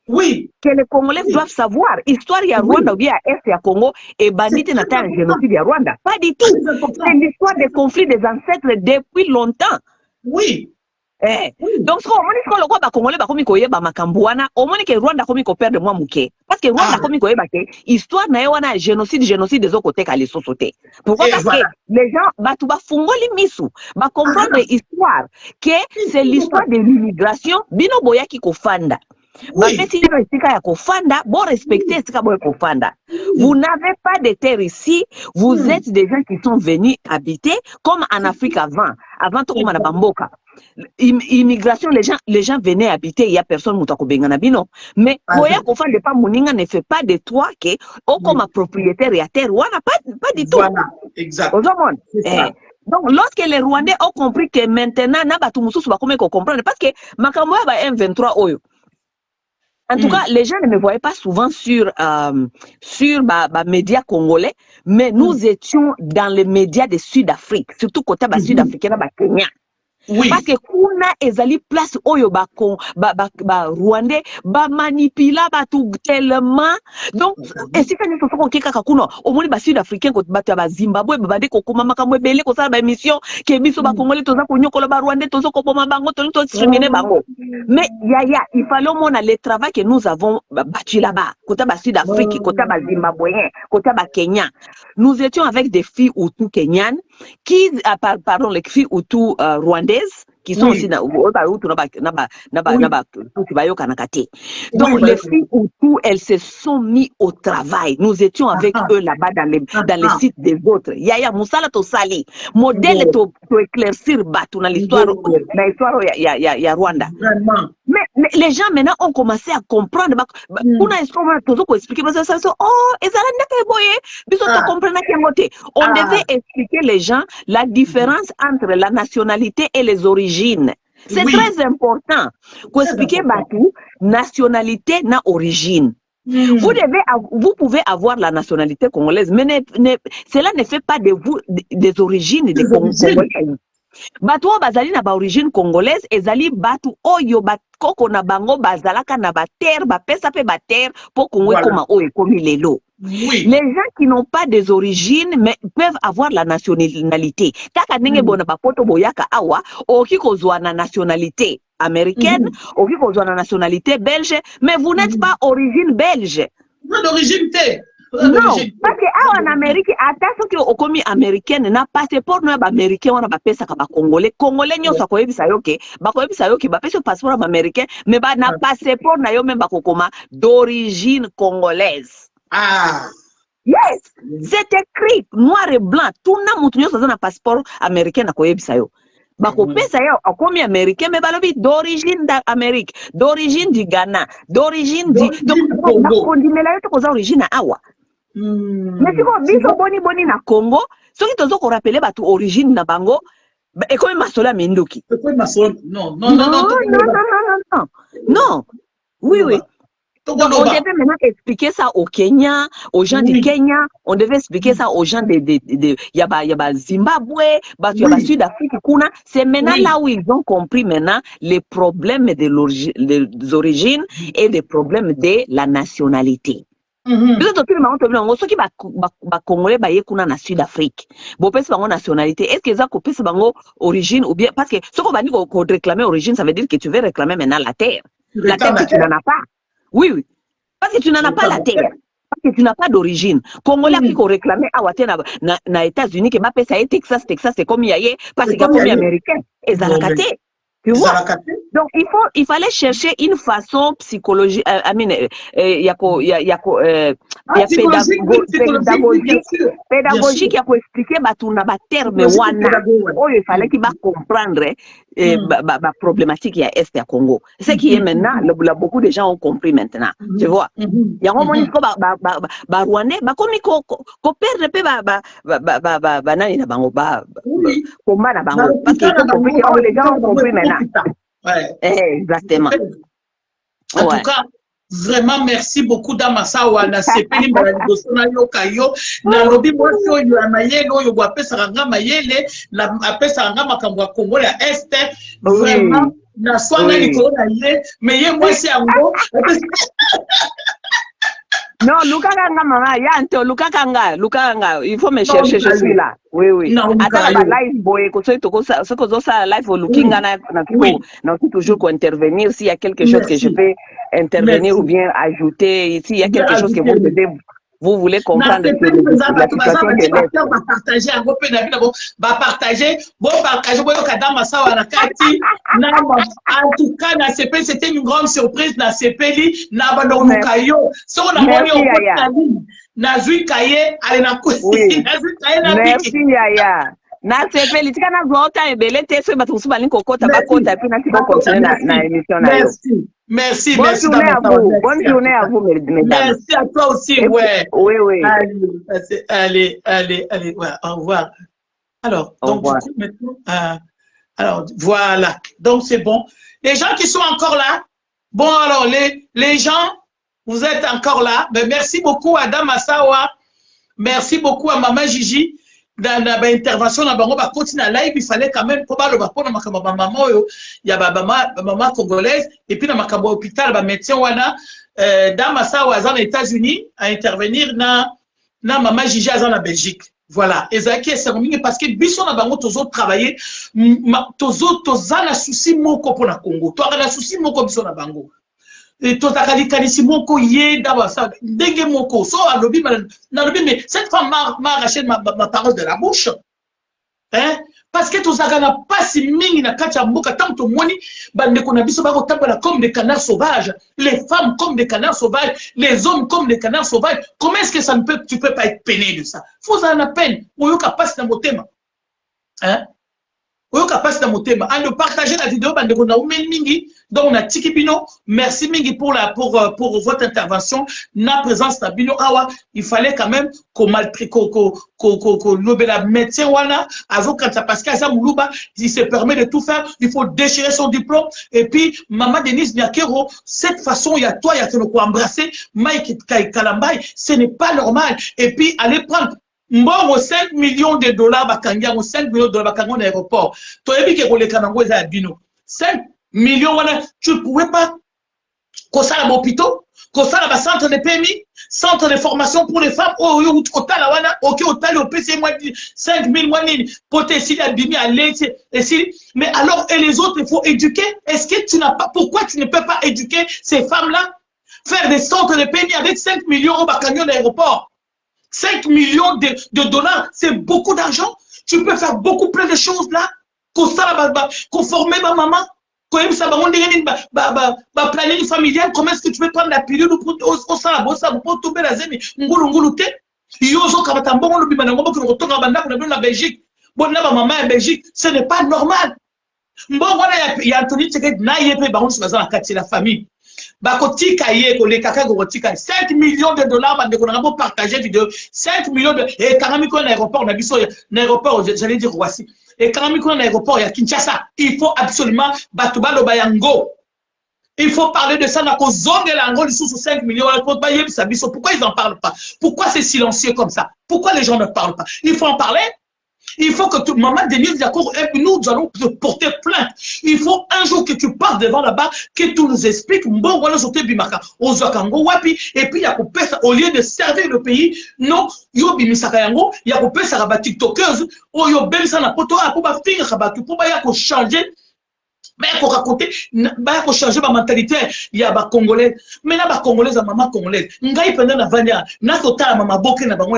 Oui. Que les Congolais doivent savoir. Histoire ya Rwanda ou bien à Est ya Congo et bandite n'a pas un génocide ya Rwanda. Pas du tout. C'est l'histoire des conflits des ancêtres depuis longtemps. Oui. Donc, ce qu'on dit, le roi Congolais va comme il ba makambouana, au moins que Rwanda comme il perd moi mouké. Parce que Rwanda comme il ba histoire na yoana génocide des autres côtés qu'à les sauter. Pourquoi? Parce que les gens batu ba fungoli misu, ba comprendre l'histoire que c'est l'histoire de l'immigration bino boya ki kofanda. Vous n'avez pas de terre ici, vous êtes des gens qui sont venus habiter comme en Afrique avant tout comme à Bamboka. Immigration, les gens venaient habiter, il n'y a personne qui mais Boya Kofanda pas Mouninga ne fait pas de toi que comme propriétaire et à terre, on n'a pas du tout. Voilà, exact. Donc, lorsque les Rwandais ont compris que maintenant, comprendre parce que Makamboya va M23 Oyo. En tout cas, les gens ne me voyaient pas souvent sur médias congolais, mais nous étions dans les médias de Sud-Afrique, surtout côté Sud-Africain, Kenya. Oui. Parce que kuna ezali place oyo ba Rwandais ba manipula ba tout tellement donc et si quand nous sommes keka kuna au moins ba Sud-Africain ko ba Zimbabwe ba bande ko kuma makamwe bele ko sala ba émission ke biso ba Congolais toza ko nyokola ba Rwandais toza ko boma bango to discriminer bango mais il fallait mona le travail que nous avons battu là-bas côté ba Sud-Afrique côté ba Zimbabwéen côté ba Kenya nous étions avec des filles Hutu kenyanes qui pardon les filles Hutu rwandaises qui sont aussi donc les filles Hutu elles se sont mis au travail nous étions avec eux là-bas dans les sites des autres Yaya Moussala Tosali modèle to éclaircir batu dans l'histoire ya Rwanda mais les gens maintenant ont commencé à comprendre on a expliqué on devait expliquer les gens la différence entre la nationalité et les origines. C'est très important qu'expliquer Batou nationalité na origine. Vous pouvez avoir la nationalité congolaise, mais cela ne fait pas de vous des origines des Congolais. Batou bazali na ba origine congolaise ezali batu oyo bakoko na bango bazalaka na ba terre ba pesa pe ba terre pour Congo comme oyo komi lelo. Les gens qui n'ont pas des origines mais peuvent avoir la nationalité. Kaka ndenge bona ba poto boyaka awa oki kozwa na nationalité américaine, oki kozwa na nationalité belge, mais vous n'êtes pas origine belge. Pas d'origine T. Non, parce que en Amérique, attention que au commis américaine na passeport no ba américain wana ba pesa ka ba congolais nyoso ko yebisa yoke ba ko yebisa yoke ba pesa passeport ba américain mais ba na passeport na yo même ba kokoma d'origine congolaise. Yes, c'est écrit noir et blanc tout na mutu nyoso za na passeport américain na ko yebisa yo. Ba ko pesa yo akomi américain mais balobi d'origine d'Amérique, d'origine du Ghana, d'origine du donc kondimela yo to koza origine awa. Mais si vous biso boni na Congo, ce qui tozo ko rappeler ba tout origine na bango, et comme masola mendoki. Non. Oui. Donc, on devait maintenant expliquer ça au Kenya, aux gens du Kenya, on devait expliquer ça aux gens yaba Zimbabwe, yaba Sud-Afrique, c'est maintenant là où ils ont compris maintenant les problèmes des origines et les problèmes de la nationalité. Ce qui va Congolais ba yekuna na Sud-Afrique. Bo pesa bango nationalité. Est-ce que ça ko pesa bango origine ou bien parce que ce qu'on va dire qu'on réclamer origine, ça veut dire que tu veux réclamer maintenant la terre. La terre que tu n'en as pas. Oui. Parce que tu n'en as pas la terre. Parce que tu n'as pas d'origine. Congolais qui ont réclamé à Watena na États-Unis que ma pesa est Texas c'est comme yaye parce que comme américain et zalakate. Tu vois? Donc il fallait chercher une façon psychologique pédagogique ya ko expliquer batuna ba terme wana oyo il fallait qu'il va comprendre ba problématique ya est ya Congo. Ce qui est maintenant beaucoup de gens ont compris maintenant. Tu vois? Ya ngomoni ko ba Rwandais ba komi ko perdre pe ba nani na bango ba combat na bango parce que les gens ont compris maintenant. Exactement. En tout cas, vraiment merci beaucoup Damasawa na sepeli mbala liboso na yo kayo na lobi mwasi oyo ya mayele oyo bwa pesa nga mayele la apesa nga makambo ya Congo ya Est vraiment na soana likolo na ye mais ye mwasi yango non lukakanga mama yanto lukakanga il faut me chercher je suis là oui ata ba live boy ko soy to ko ça live au lookinga na toujours ko intervenir s'il y a quelque chose que je peux intervenir ou bien ajouter s'il y a quelque chose que vous voulez comprendre la situation de l'être. Partager, en tout cas, na CP, c'était une grande surprise, na CP, na Banonukayo. Si on a merci Yaya. Na CP, li tika na zota ebele te so batusu bali kokota bakota puis na tiko continuer na émission na yo. Merci. Bonne journée à vous, mesdames. Merci à toi aussi, ouais. Oui. Allez, ouais, au revoir. Alors, donc, du coup, maintenant, alors, voilà. Donc, c'est bon. Les gens qui sont encore là, bon, alors, les gens, vous êtes encore là. Ben, merci beaucoup à Dame Massawa. Merci beaucoup à Maman Gigi. Dans l'intervention, live, il fallait quand même il y a maman congolaise et puis dans ma hôpital, médecin dans Massawa aux États-Unis à intervenir dans maman Gigi en Belgique. Voilà. Et ça c'est parce que bison na bango tozo travailler tozo na souci moko pour na Congo. Toi na souci moko bison na bango. Et tout à kalisi moko yé d'abord ça ndenge moko so alobi mais cette femme m'a arraché ma parole de la bouche, hein, parce que tout ça n'a pas si mingi na kacha mboka tant to moni bande ko na biso ba ko tambola comme des canards sauvages, les femmes comme des canards sauvages, les hommes comme des canards sauvages. Comment est-ce que tu peux pas être peiné de ça? Faut ça la peine oyo ka passe dans motema, hein, oyo ka passe dans motema en de partager la vidéo bande ko na umen mingi. Donc, on a Tikibino, merci Mingi pour votre intervention. Na présence de Bino Awa, il fallait quand même qu'on la médecin wana, parce qu'à Moulouba, il se permet de tout faire, il faut déchirer son diplôme. Et puis, Maman Denise Niakero, cette façon, il y a toi, il y a qu'on embrasser, Mike Kalambay, ce n'est pas normal. Et puis, allez prendre. Mbongo 5 millions de dollars, 5 millions de dollars, en aéroport. Toi, il y a des Kanango et Bino. 5 millions, tu ne pouvais pas qu'on ça à l'hôpital, qu'on ça à centre de PMI, centre de formation pour les femmes, au PC, 5 000 mais alors, et les autres, il faut éduquer. Est-ce que tu n'as pas, pourquoi tu ne peux pas éduquer ces femmes-là? Faire des centres de PMI avec 5 millions au camion d'aéroport. 5 millions de dollars, c'est beaucoup d'argent. Tu peux faire beaucoup plus de choses là. Qu'on former ma maman. Planning familial, comment est-ce que tu peux prendre la pilule pour tomber la zone Belgique. Bon, là, maman en Belgique, ce n'est pas normal. Bon, voilà, il y a Anthony Tcheket, la famille. 5 millions de dollars, on a partagé vidéo. 5 millions de. Et quand même, un aéroport, on a vu ça, un aéroport, j'allais dire Roissy. Et quand même, un aéroport, il y a Kinshasa. Il faut absolument Batouba le Bayango. Il faut parler de ça dans la zone de l'Ango, sous 5 millions. Pourquoi ils n'en parlent pas? Pourquoi c'est silencieux comme ça? Pourquoi les gens ne parlent pas? Il faut en parler. Il faut que Maman Denise Diakour, nous allons te porter plainte. Il faut un jour que tu passes devant là-bas, que tu nous expliques, bon, voilà, et puis il y a au lieu de servir le pays, non, yo bimisaka yango, il y a coupé ça rabat tiktokeuse, oh yo bel ça na poto, pour ba finir rabat, pour ba ya ko changer. Mais il faut raconter, il faut changer ma mentalité. Il y a des Congolais. Mais il y a des Congolais, des mamans congolaises. Ngai pendant la vania, n'a pas maman boke na bango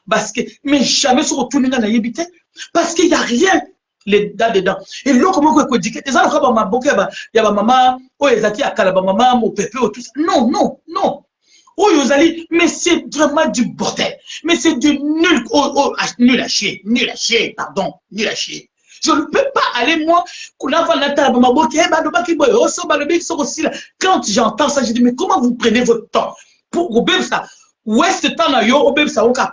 parce que mais jamais sur tout na yebité parce qu'il y a rien les là-dedans. Et là comment qu'on dit que les gens quand maman boke il y a maman oh ezaki akala maman mon pépé tout ça. Non. Oh yozali mais c'est vraiment du bordel. Mais c'est du nul nul à chier, pardon, nul à chier. Je ne peux pas aller, moi, quand j'entends ça, je dis, mais comment vous prenez votre temps pour obéir ça? Où est-ce que temps yo obéir ça au cap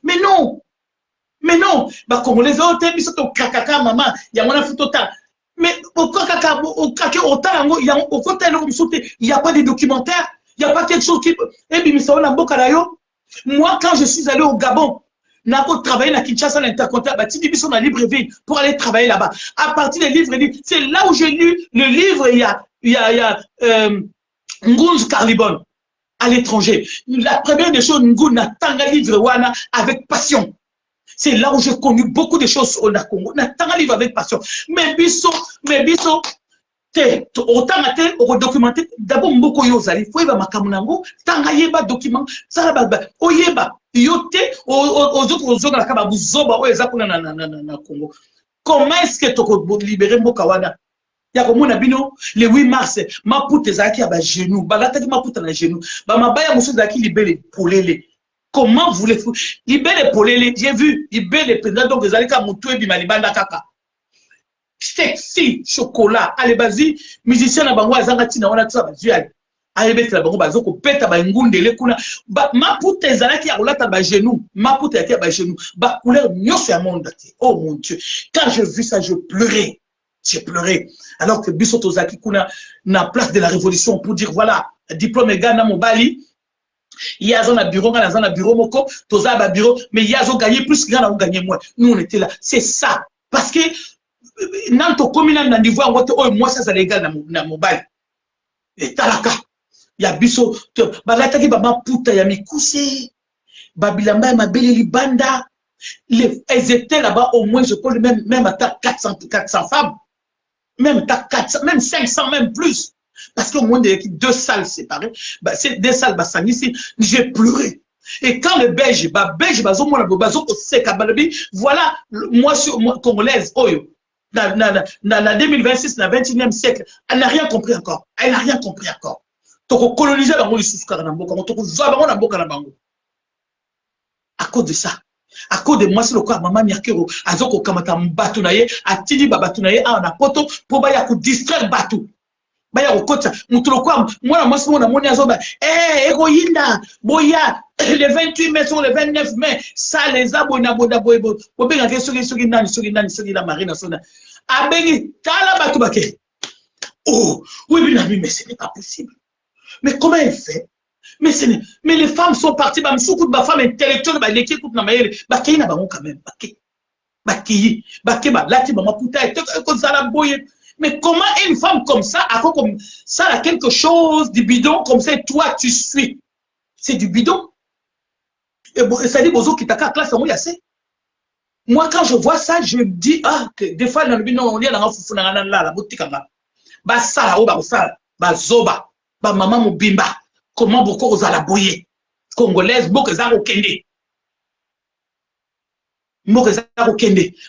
mais non. Bah comme les autres, ils sont au kakaka maman, il y a mon afutota. Mais au kakaka au kaka au talango, il y a au côté il y a pas de documentaire, il y a pas quelque chose qui et bien ça on a beaucoup là. Moi quand je suis allé au Gabon, Nako travailler na Kinshasa, l'intercontinental, bah, Tidi Biso na Libreville pour aller travailler là-bas. À partir des livres, c'est là où j'ai lu le livre, il y a Ngunz Carlibon à l'étranger. La première des choses, Ngunz n'a tanga livre wana avec passion. C'est là où j'ai connu beaucoup de choses au Congo. N'a tanga livre avec passion. Mais Biso, autant on documenté d'abord mboko yozali faut yeba makamunango tanga yeba document ça ba oyeba yote aux la kaba buzoba o ezakuna na Congo. Comment est-ce que toko libérer mboka wana ya komona bino le 8 mars Maputo ezaki ya ba genou balataki Maputo na genou ba mabaya musu ezaki libérer polele. Comment voulez-vous libérer polele? J'ai vu libérer président donc ezali ka mutu ebima libanda kaka sexy chocolat allez vas-y musicien na bango azanga tina wana tsa bazui ali ayebetela bango bazoko peta ba ngundele kuna Maputo ezalaki ya kolata ba genou Maputo ya ba genou ba couleur nyonso ya monde. Oh mon Dieu, quand je vis ça je pleurais, j'ai pleuré alors que biso tozaki kuna na place de la révolution pour dire voilà diplôme gana mobali yazo na bureau ngana na bureau moko toza ba bureau mais yazo gagner plus ngana on gagner moins. Nous on était là, c'est ça parce que nanto komina na niveau ngote oyo moi ça légal na mobile et talaka ya biso balataki ba Maputa ya mikuse babilamba ya mabele libanda elles étaient là-bas au moins je peux même à 400 femmes même 400 même 500 même plus parce qu'au moins il y a 2 salles séparées bah c'est 2 salles bah ici j'ai pleuré. Et quand le belge bazo mona bazo seka balabi voilà moi congolaise oyo dans 2026, dans le 21e siècle, elle n'a rien compris encore. Elle n'a rien compris encore. Toko coloniser la monde toko zoba na boka na bango. À cause de ça, à cause de moi c'est le quoi maman nyakero azoko kamata mbatu na ye atidi babatu na ye na poto pour ba ya ku distraire batu. Ba ya okota mutulo kwa moi c'est mon moni azoba eko yinda boya le 28 mai sur le 29 mai ça les abona boda boybo obenga ke soki nani la marine nationale abengi tala batu bake oh oui mais ce n'est pas possible. Mais comment elle fait? Mais les femmes sont parties ba msuku ba femme intellectuelle ba leki toute na mayele ba kina ba quand même bake ba lati ba maputa ko zala boye. Mais comment une femme comme ça a comme ça a quelque chose du bidon comme ça toi tu suis? C'est du bidon. Et bon, ça dit bozo qui t'a classe en assez. Moi quand je vois ça je me dis des fois dans le bidon on dit la fufuna la boutique là. Ba sala o ba sala ba zoba ba maman mobimba comment beaucoup aux ala boyer congolaise beaucoup za okende.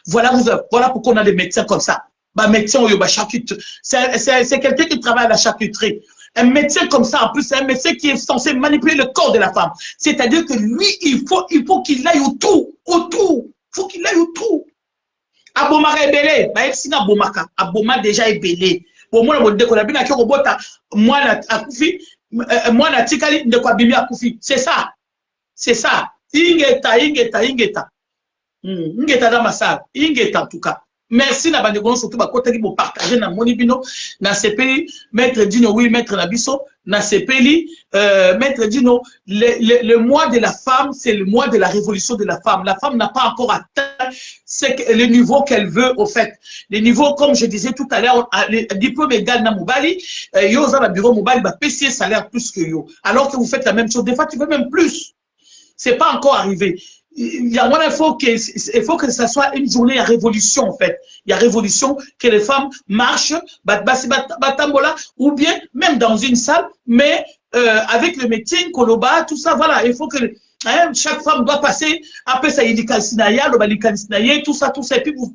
Voilà pourquoi on a des médecins comme ça. Bah, médecin au yoba charcuterie. C'est quelqu'un qui travaille à la charcuterie. Un médecin comme ça, en plus, c'est un médecin qui est censé manipuler le corps de la femme. C'est-à-dire que lui, il faut qu'il aille autour. Il faut qu'il aille autour. Abomaka est belé. Bah, si na bomaka. Aboma déjà est belé. Pour moi, le décolle bien à qui robota. Moi, na akufi. Moi, na tikali de quoi bimi akufi. C'est ça. C'est ça. Ingeta. Ingeta dans ma salle. Ingeta en tout cas. Merci na bande surtout ba kota ki bo partager na monibino na CPI maître Dino oui maître Nabiso na CPI maître Dino le mois de la femme c'est le mois de la révolution de la femme n'a pas encore atteint le niveau qu'elle veut au fait le niveau comme je disais tout à l'heure diplôme égal na mobali yo za na bureau mobali ba PC salaire plus que yo alors que vous faites la même chose des fois tu veux même plus c'est pas encore arrivé. Il faut que ça soit une journée à révolution en fait. Il y a révolution que les femmes marchent, batambola, ou bien même dans une salle, mais avec le meeting, koloba, tout ça, voilà. Il faut que chaque femme doit passer, après ça, il y a tout ça, et puis vous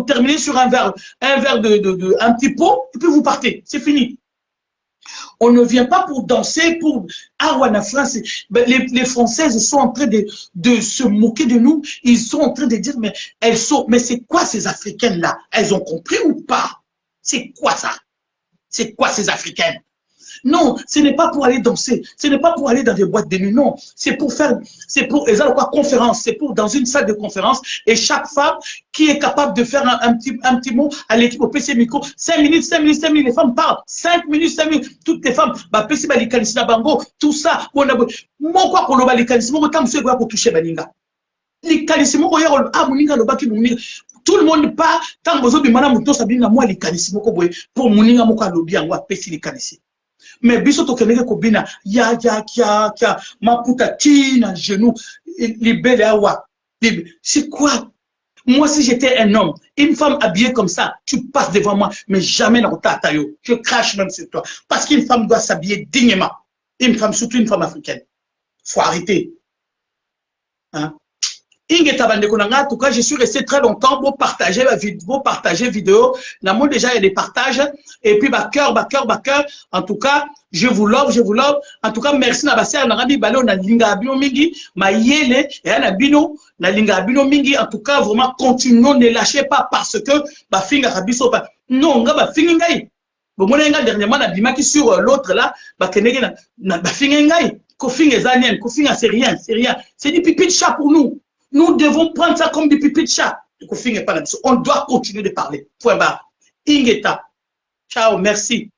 terminez sur un verre un petit pot, et puis vous partez. C'est fini. On ne vient pas pour danser, pour... en France, les Françaises sont en train de se moquer de nous. Ils sont en train de dire, mais c'est quoi ces Africaines-là? Elles ont compris ou pas? C'est quoi ça? C'est quoi ces Africaines? Non, ce n'est pas pour aller danser, ce n'est pas pour aller dans des boîtes de nuit, non. C'est pour conférence, c'est pour dans une salle de conférence et chaque femme qui est capable de faire un petit mot à l'équipe au PC Micro, 5 minutes, les femmes parlent, 5 minutes, toutes les femmes, PC Balikanisi na bango, tout ça, mon quoi qu'on a Balikanisi, mon temps, monsieur, pour toucher Baninga. likanisi moko ya ah moninga lobaki moninga tout le monde pas tant bozo bimana muto sabina moi likanisi moko boye pour moninga moko alobi yango apesi likanisi mais biso to keneke ko bina ya maputa tina genou libele awa c'est quoi? Moi si j'étais un homme, une femme habillée comme ça, tu passes devant moi mais jamais dans ta taille, je crache même sur toi parce qu'une femme doit s'habiller dignement, une femme, surtout une femme africaine. Faut arrêter. Hein? En tout cas, je suis resté très longtemps pour partager vidéo. Dans mon déjà, il y a des partages. Et puis, cœur. En tout cas, je vous love. En tout cas, merci na basia na rabi balo na linga abino mingi, ma yele et na bino na linga abino mingi. En tout cas, vraiment continuons, ne lâchez pas parce que ba finga rabiso pas. Non, nga ba finga ngai. Bon, moi dernièrement na bimaki sur l'autre là, ba kenege na ba finga ngai. Kofinga ezanien, kofinga c'est rien. C'est du pipi de chat pour nous. Nous devons prendre ça comme des pipis de chat. On doit continuer de parler. Point barre. Ingeta. Ciao, merci.